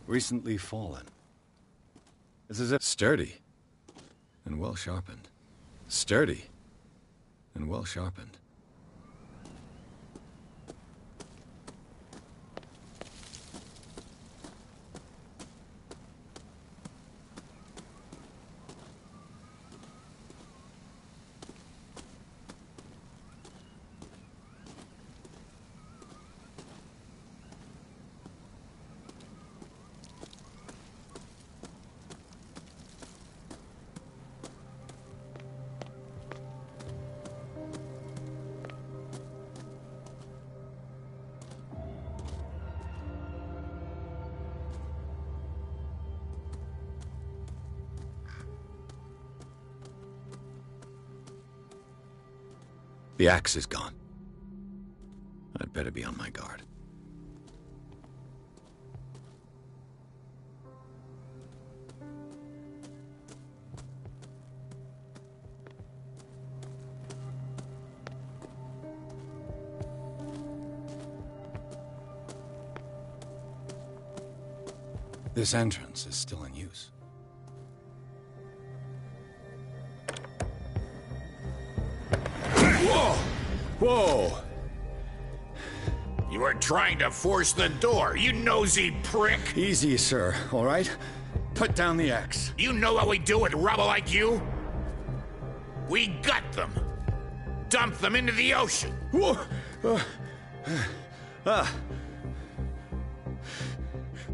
Recently fallen. It's as if sturdy and well sharpened. Sturdy and well sharpened. The axe is gone. I'd better be on my guard. This entrance is still in use.
Whoa!
Whoa!
You were trying to force the door, you nosy prick!
Easy, sir, all right? Put down the axe.
You know what we do with rubble like you? We gut them. Dump them into the ocean.
Whoa!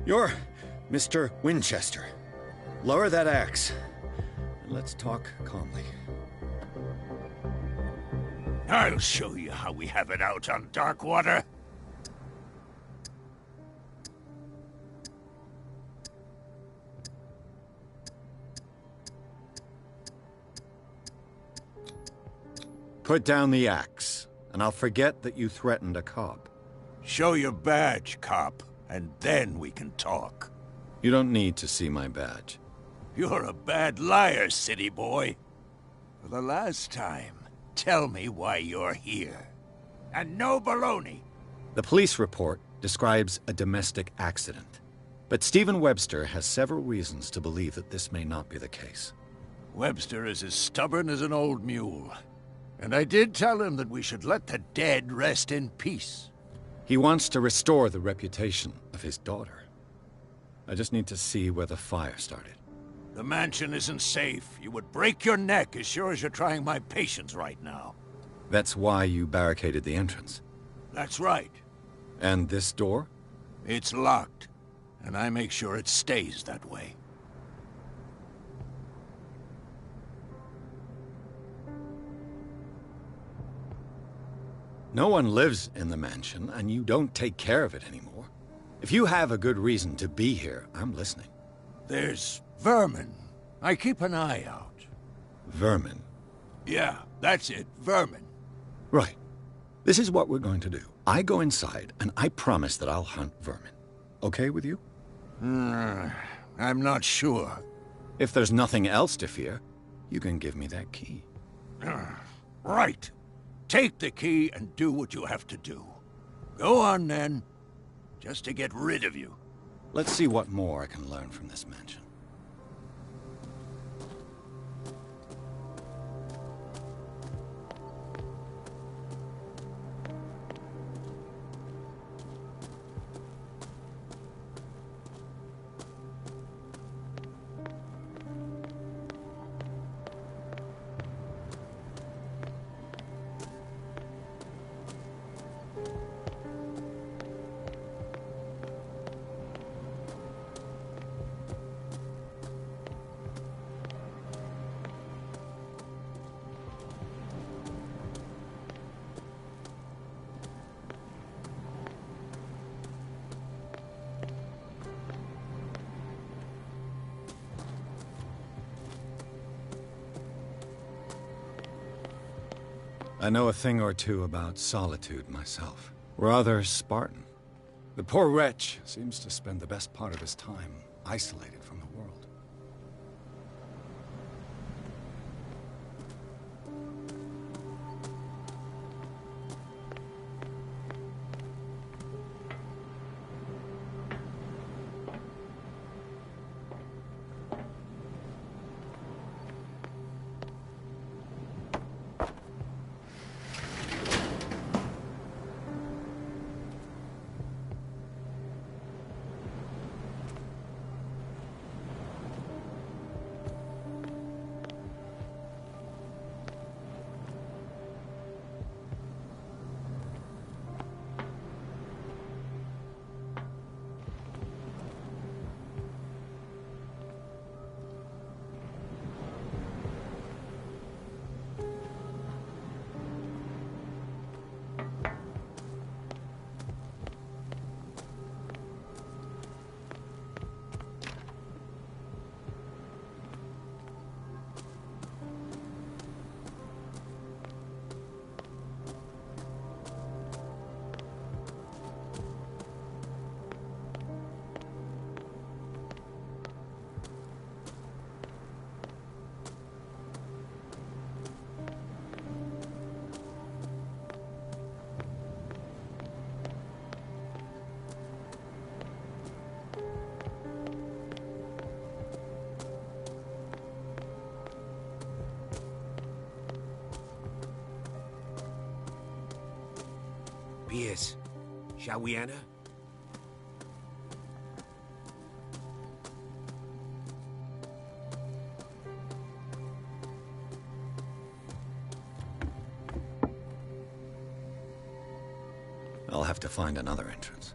You're Mr. Winchester. Lower that axe. And let's talk calmly.
I'll show you how we have it out on Darkwater.
Put down the axe, and I'll forget that you threatened a cop.
Show your badge, cop, and then we can talk.
You don't need to see my badge.
You're a bad liar, city boy. For the last time, tell me why you're here. And no baloney.
The police report describes a domestic accident. But Stephen Webster has several reasons to believe that this may not be the case.
Webster is as stubborn as an old mule. And I did tell him that we should let the dead rest in peace.
He wants to restore the reputation of his daughter. I just need to see where the fire started.
The mansion isn't safe. You would break your neck as sure as you're trying my patience right now.
That's why you barricaded the entrance.
That's right.
And this door?
It's locked, and I make sure it stays that way.
No one lives in the mansion, and you don't take care of it anymore. If you have a good reason to be here, I'm listening.
There's vermin. I keep an eye out.
Vermin?
Yeah, that's it, vermin.
Right. This is what we're going to do. I go inside, and I promise that I'll hunt vermin. Okay with you?
I'm not sure.
If there's nothing else to fear, you can give me that key.
Right. Take the key and do what you have to do. Go on, then. Just to get rid of you.
Let's see what more I can learn from this mansion. I know a thing or two about solitude myself. Rather Spartan. The poor wretch seems to spend the best part of his time isolated from the world.
Pierce, shall we enter?
I'll have to find another entrance.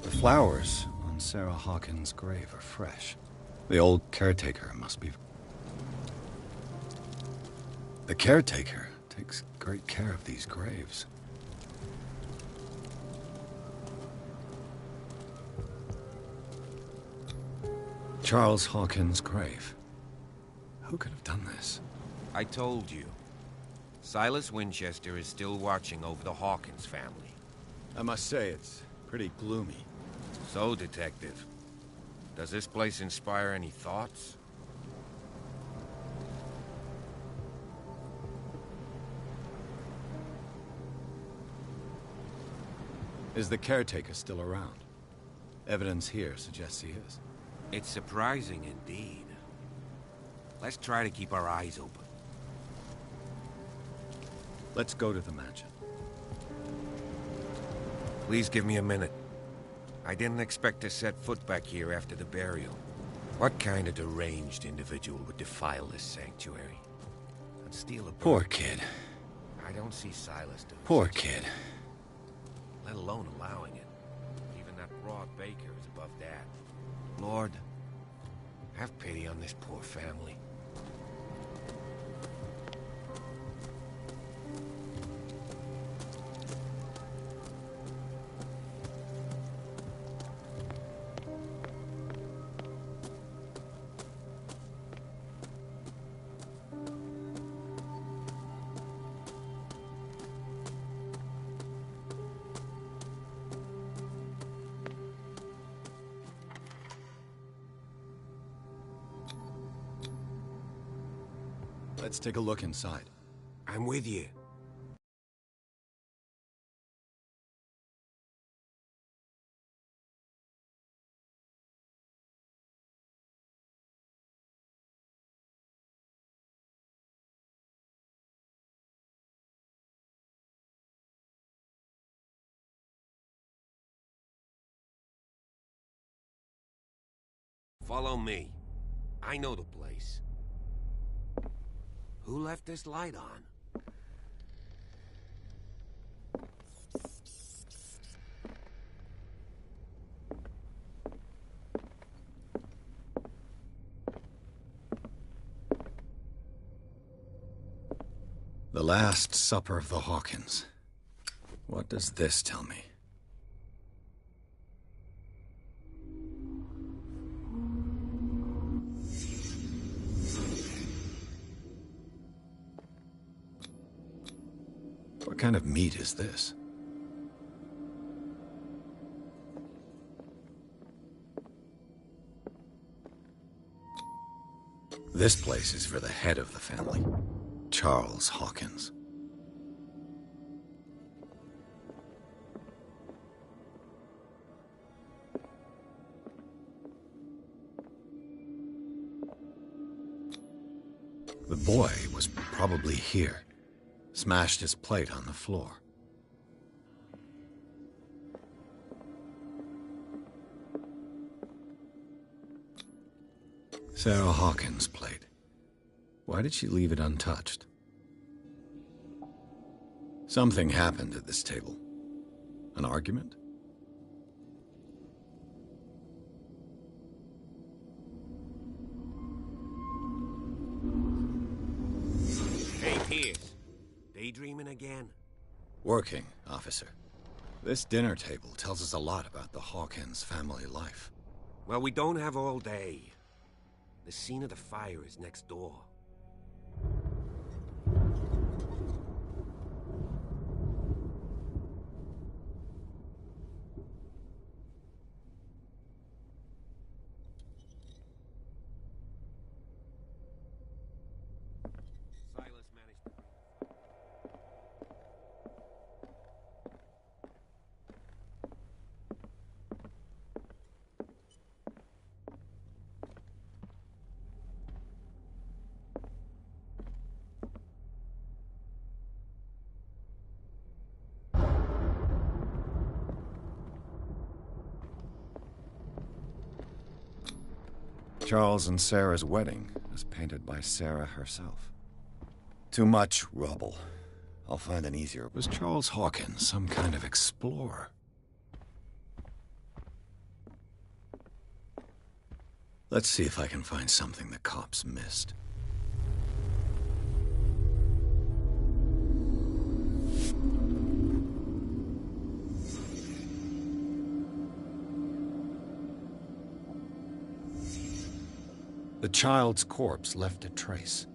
The flowers on Sarah Hawkins' grave are fresh. The old caretaker must be... The caretaker takes great care of these graves. Charles Hawkins' grave. Who could have done this?
I told you. Silas Winchester is still watching over the Hawkins family.
I must say, it's pretty gloomy.
So, Detective, does this place inspire any thoughts?
Is the caretaker still around? Evidence here suggests he is.
It's surprising indeed. Let's try to keep our eyes open.
Let's go to the mansion.
Please give me a minute. I didn't expect to set foot back here after the burial. What kind of deranged individual would defile this sanctuary? And steal a bird?
Poor kid.
I don't see Silas doing
Poor
such a
kid.
thing, let alone allowing it. Even that broad baker is above that. Lord, have pity on this poor family.
Let's take a look inside.
I'm with you. Follow me. I know the place. Who left this light on?
The Last Supper of the Hawkins. What does this tell me? What kind of meat is this? This place is for the head of the family, Charles Hawkins. The boy was probably here. Smashed his plate on the floor. Sarah Hawkins' plate. Why did she leave it untouched? Something happened at this table. An argument?
Hey, Pierce. Daydreaming again?
Working, officer. This dinner table tells us a lot about the Hawkins family life.
Well, we don't have all day. The scene of the fire is next door.
Charles and Sarah's wedding was painted by Sarah herself. Too much rubble. I'll find an easier. Was Charles Hawkins some kind of explorer? Let's see if I can find something the cops missed. The child's corpse left a trace.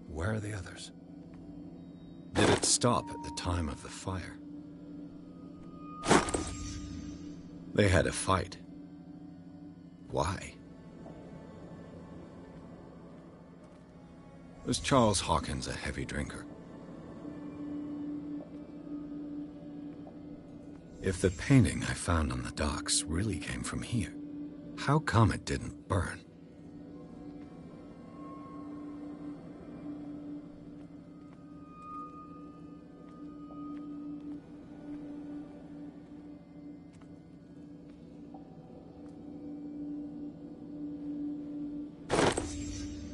Where are the others? Did it stop at the time of the fire? They had a fight. Why? Was Charles Hawkins a heavy drinker? If the painting I found on the docks really came from here, how come it didn't burn?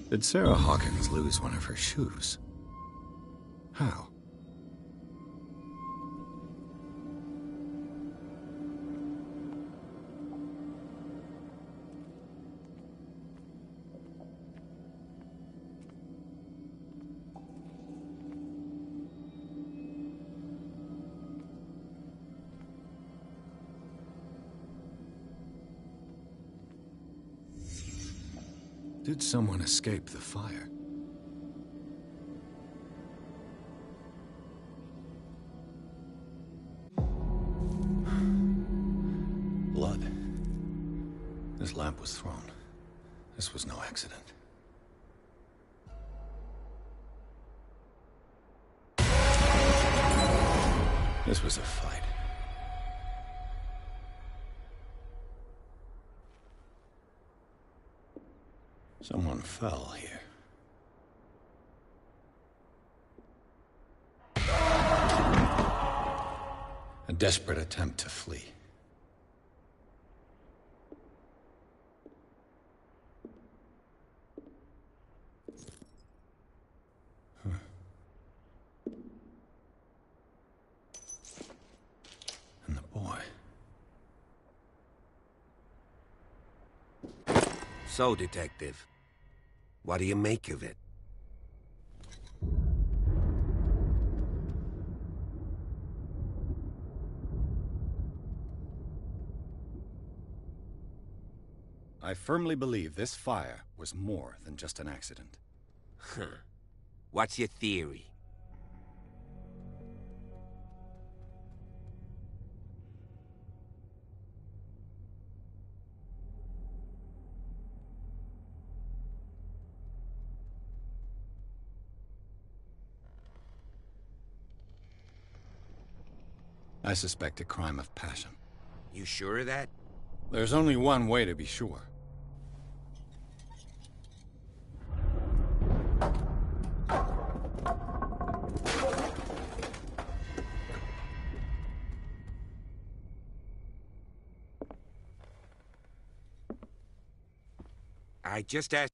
Did Sarah Hawkins lose one of her shoes? How? Did someone escape the fire? Blood. This lamp was thrown. This was no accident. This was a fight. Someone fell here. A desperate attempt to flee. And the boy.
So, Detective, what do you make of it?
I firmly believe this fire was more than just an accident.
Huh. What's your theory?
I suspect a crime of passion.
You sure of that?
There's only one way to be sure.
I just asked...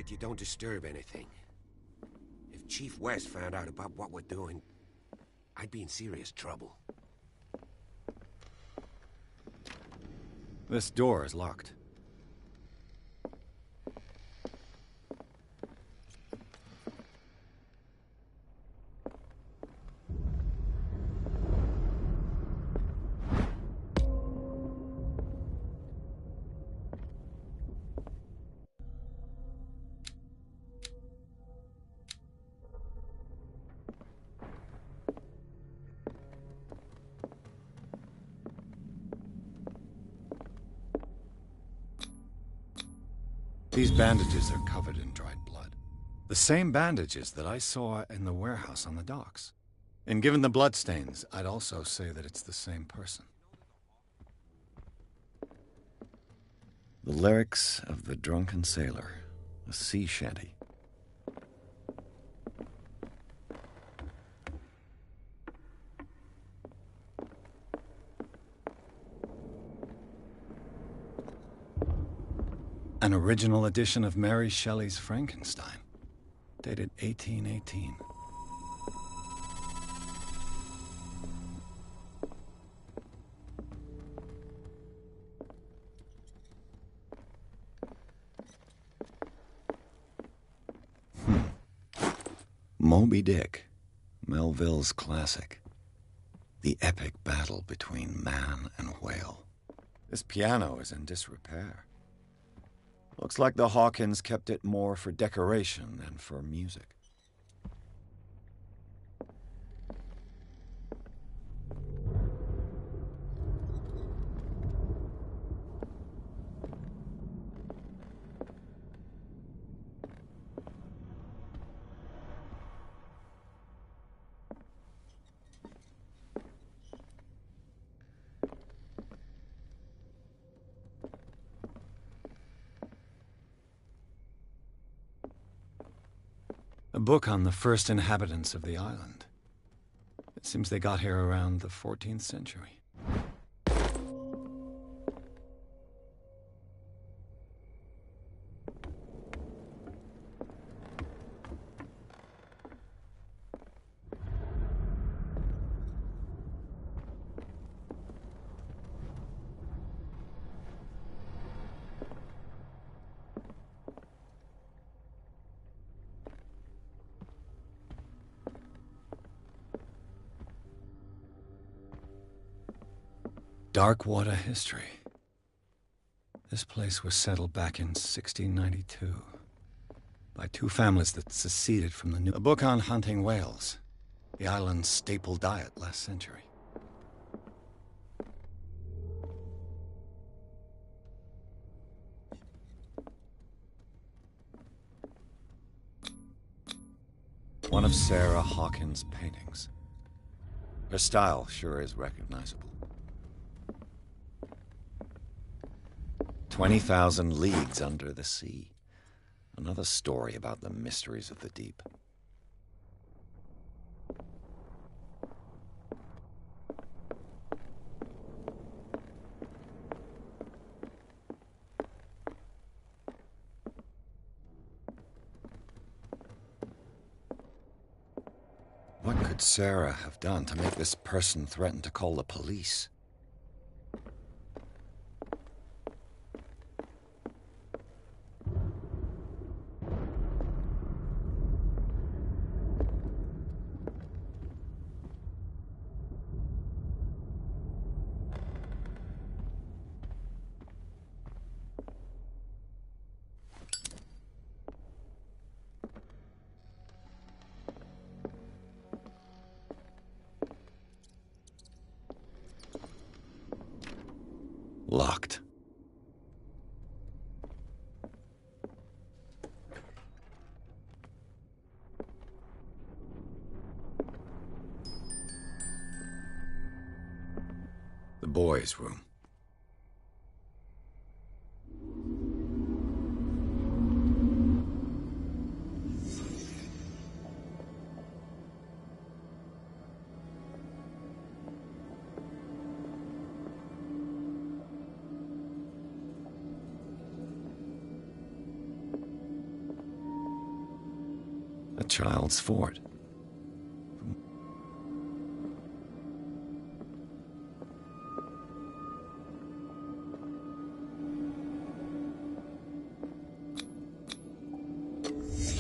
that you don't disturb anything. If Chief West found out about what we're doing, I'd be in serious trouble.
This door is locked. These bandages are covered in dried blood. The same bandages that I saw in the warehouse on the docks. And given the bloodstains, I'd also say that it's the same person. The lyrics of the drunken sailor, a sea shanty. An original edition of Mary Shelley's Frankenstein, dated 1818. Moby Dick, Melville's classic. The epic battle between man and whale. This piano is in disrepair. Looks like the Hawkins kept it more for decoration than for music. A book on the first inhabitants of the island. It seems they got here around the 14th century. Darkwater history. This place was settled back in 1692 by two families that seceded from the new... A book on hunting whales, the island's staple diet last century. One of Sarah Hawkins' paintings. Her style sure is recognizable. 20,000 leagues under the sea. Another story about the mysteries of the deep. What could Sarah have done to make this person threaten to call the police? Locked. The boys' room. A child's fort.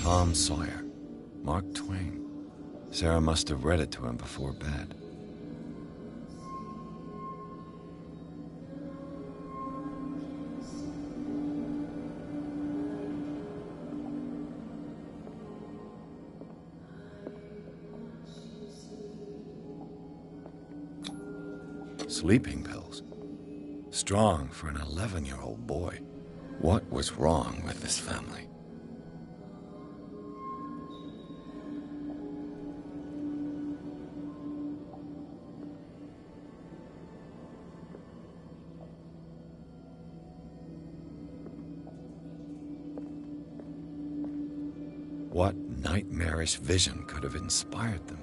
Tom Sawyer. Mark Twain. Sarah must have read it to him before bed. Sleeping pills. Strong for an 11-year-old boy. What was wrong with this family? What nightmarish vision could have inspired them?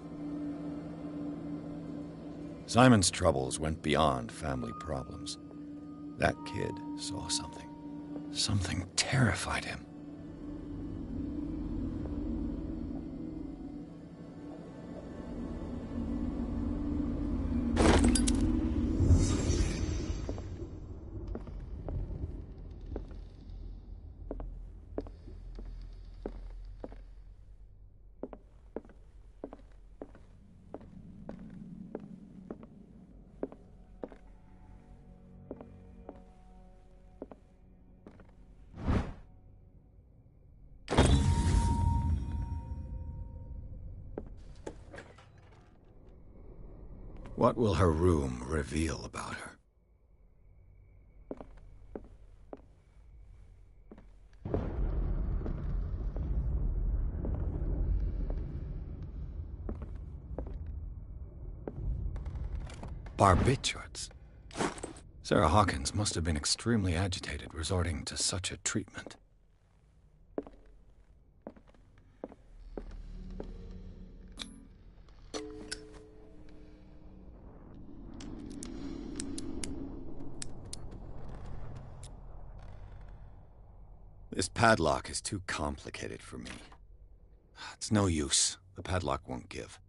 Simon's troubles went beyond family problems. That kid saw something. Something terrified him. What will her room reveal about her? Barbiturates. Sarah Hawkins must have been extremely agitated resorting to such a treatment. This padlock is too complicated for me. It's no use. The padlock won't give.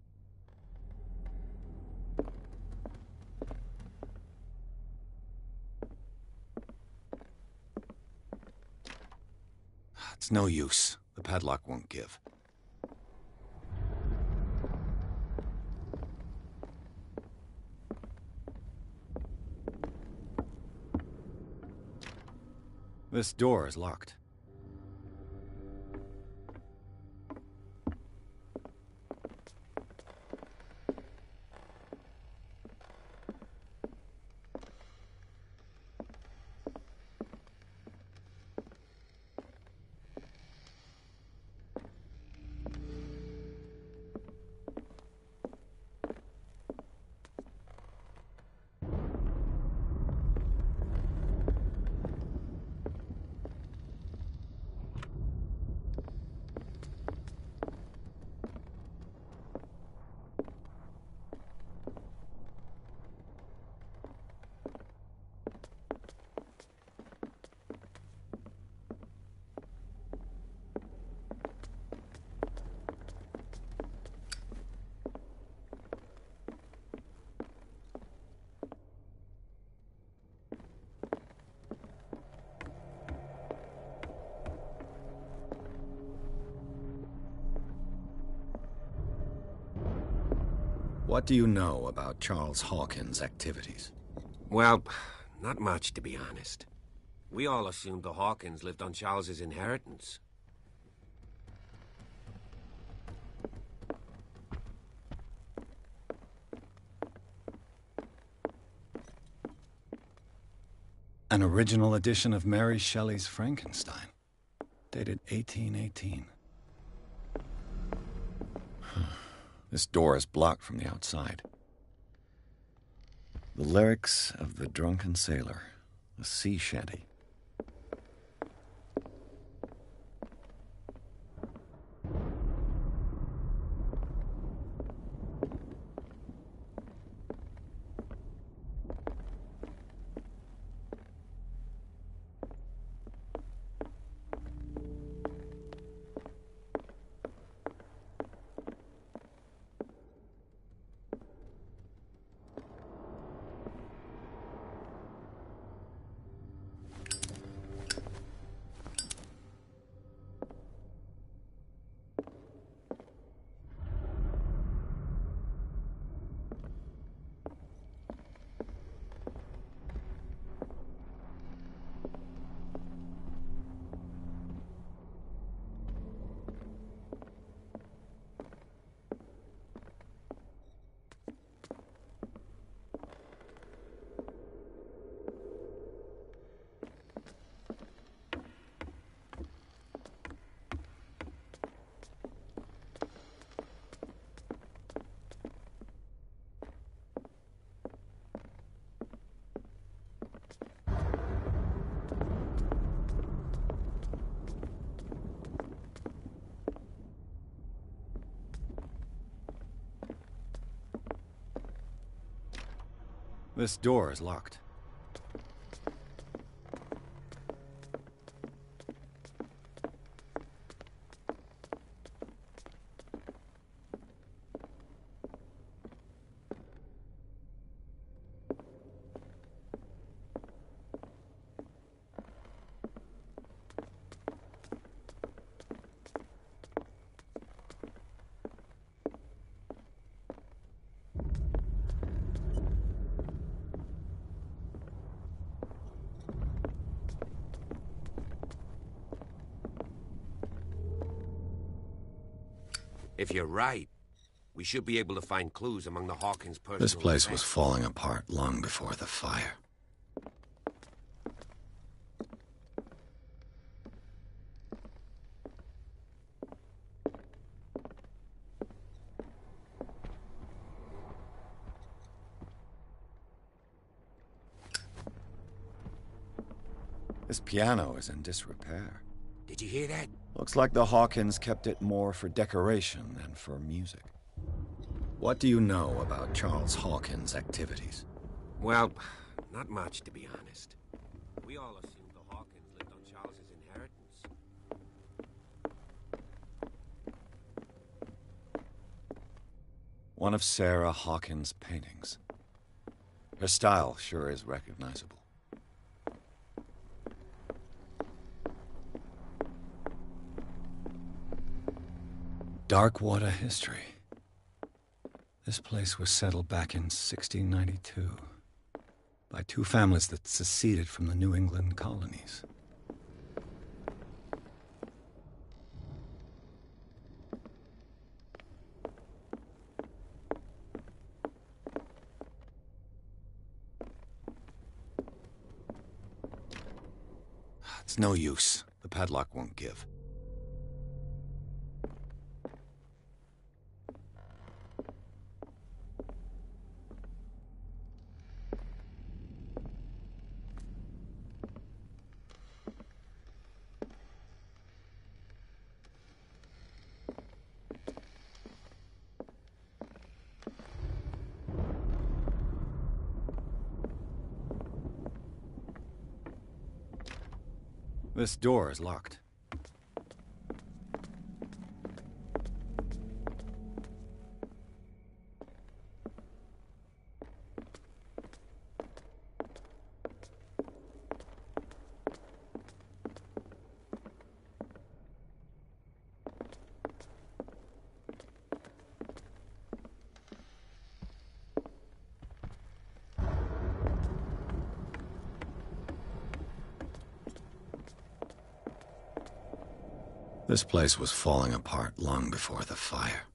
It's no use. The padlock won't give. This door is locked. What do you know about Charles Hawkins' activities?
Well, not much, to be honest. We all assumed the Hawkins lived on Charles's inheritance.
An original edition of Mary Shelley's Frankenstein, dated 1818. This door is blocked from the outside. The lyrics of the drunken sailor, a sea shanty. This door is locked.
If you're right, we should be able to find clues among the Hawkins' personal
This place was
effects.
falling apart long before the fire. This piano is in disrepair.
Did you hear that?
Looks like the Hawkins kept it more for decoration than for music. What do you know about Charles Hawkins' activities?
Well, not much, to be honest. We all assumed the Hawkins lived on Charles's inheritance.
One of Sarah Hawkins' paintings. Her style sure is recognizable. Darkwater history. This place was settled back in 1692 by two families that seceded from the New England colonies. It's no use. The padlock won't give. This door is locked. This place was falling apart long before the fire.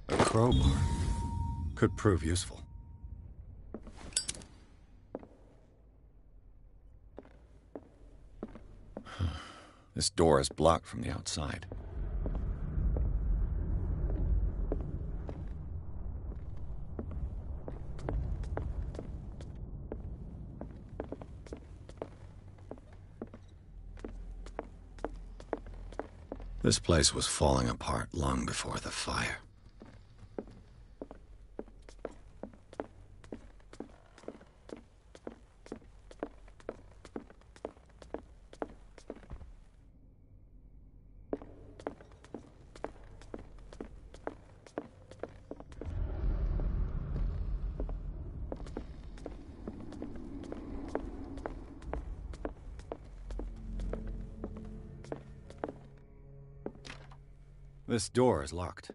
A crowbar could prove useful. This door is blocked from the outside. This place was falling apart long before the fire. This door is locked.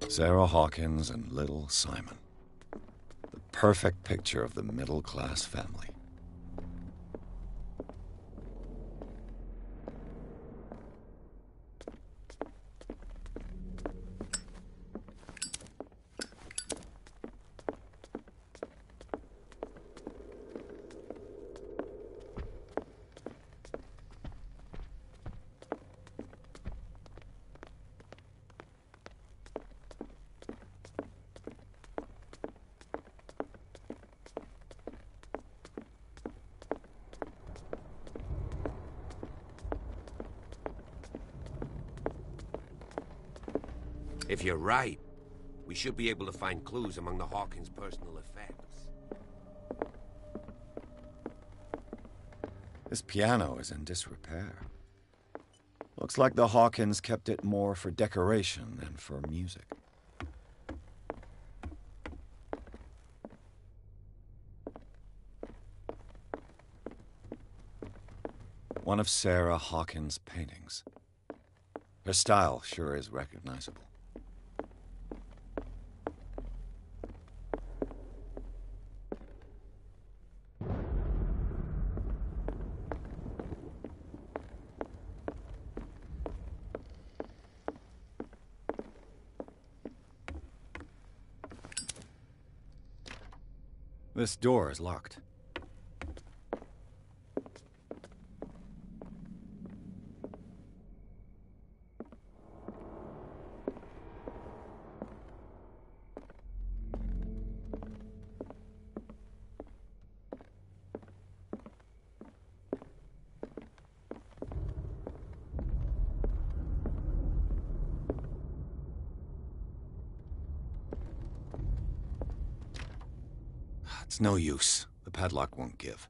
Sarah Hawkins and little Simon. The perfect picture of the middle-class family.
If you're right, we should be able to find clues among the Hawkins' personal effects.
This piano is in disrepair. Looks like the Hawkins kept it more for decoration than for music. One of Sarah Hawkins' paintings. Her style sure is recognizable. This door is locked. It's no use. The padlock won't give.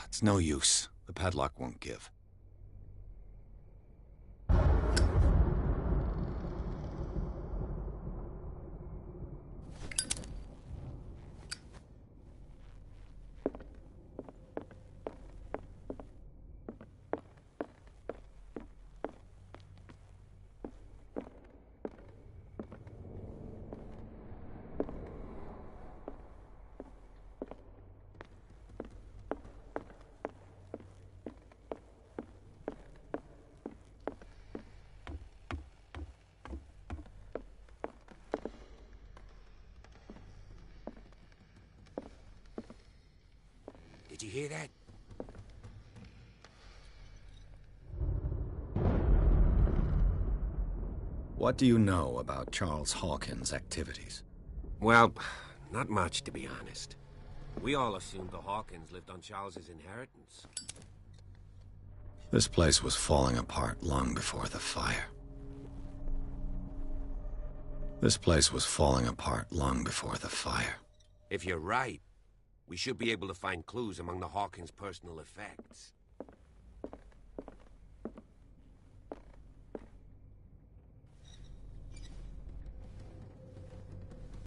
It's no use. The padlock won't give.
Did you hear that?
What do you know about Charles Hawkins' activities?
Well, not much, to be honest. We all assumed the Hawkins lived on Charles's inheritance.
This place was falling apart long before the fire. This place was falling apart long before the fire.
If you're right, we should be able to find clues among the Hawkins' personal effects.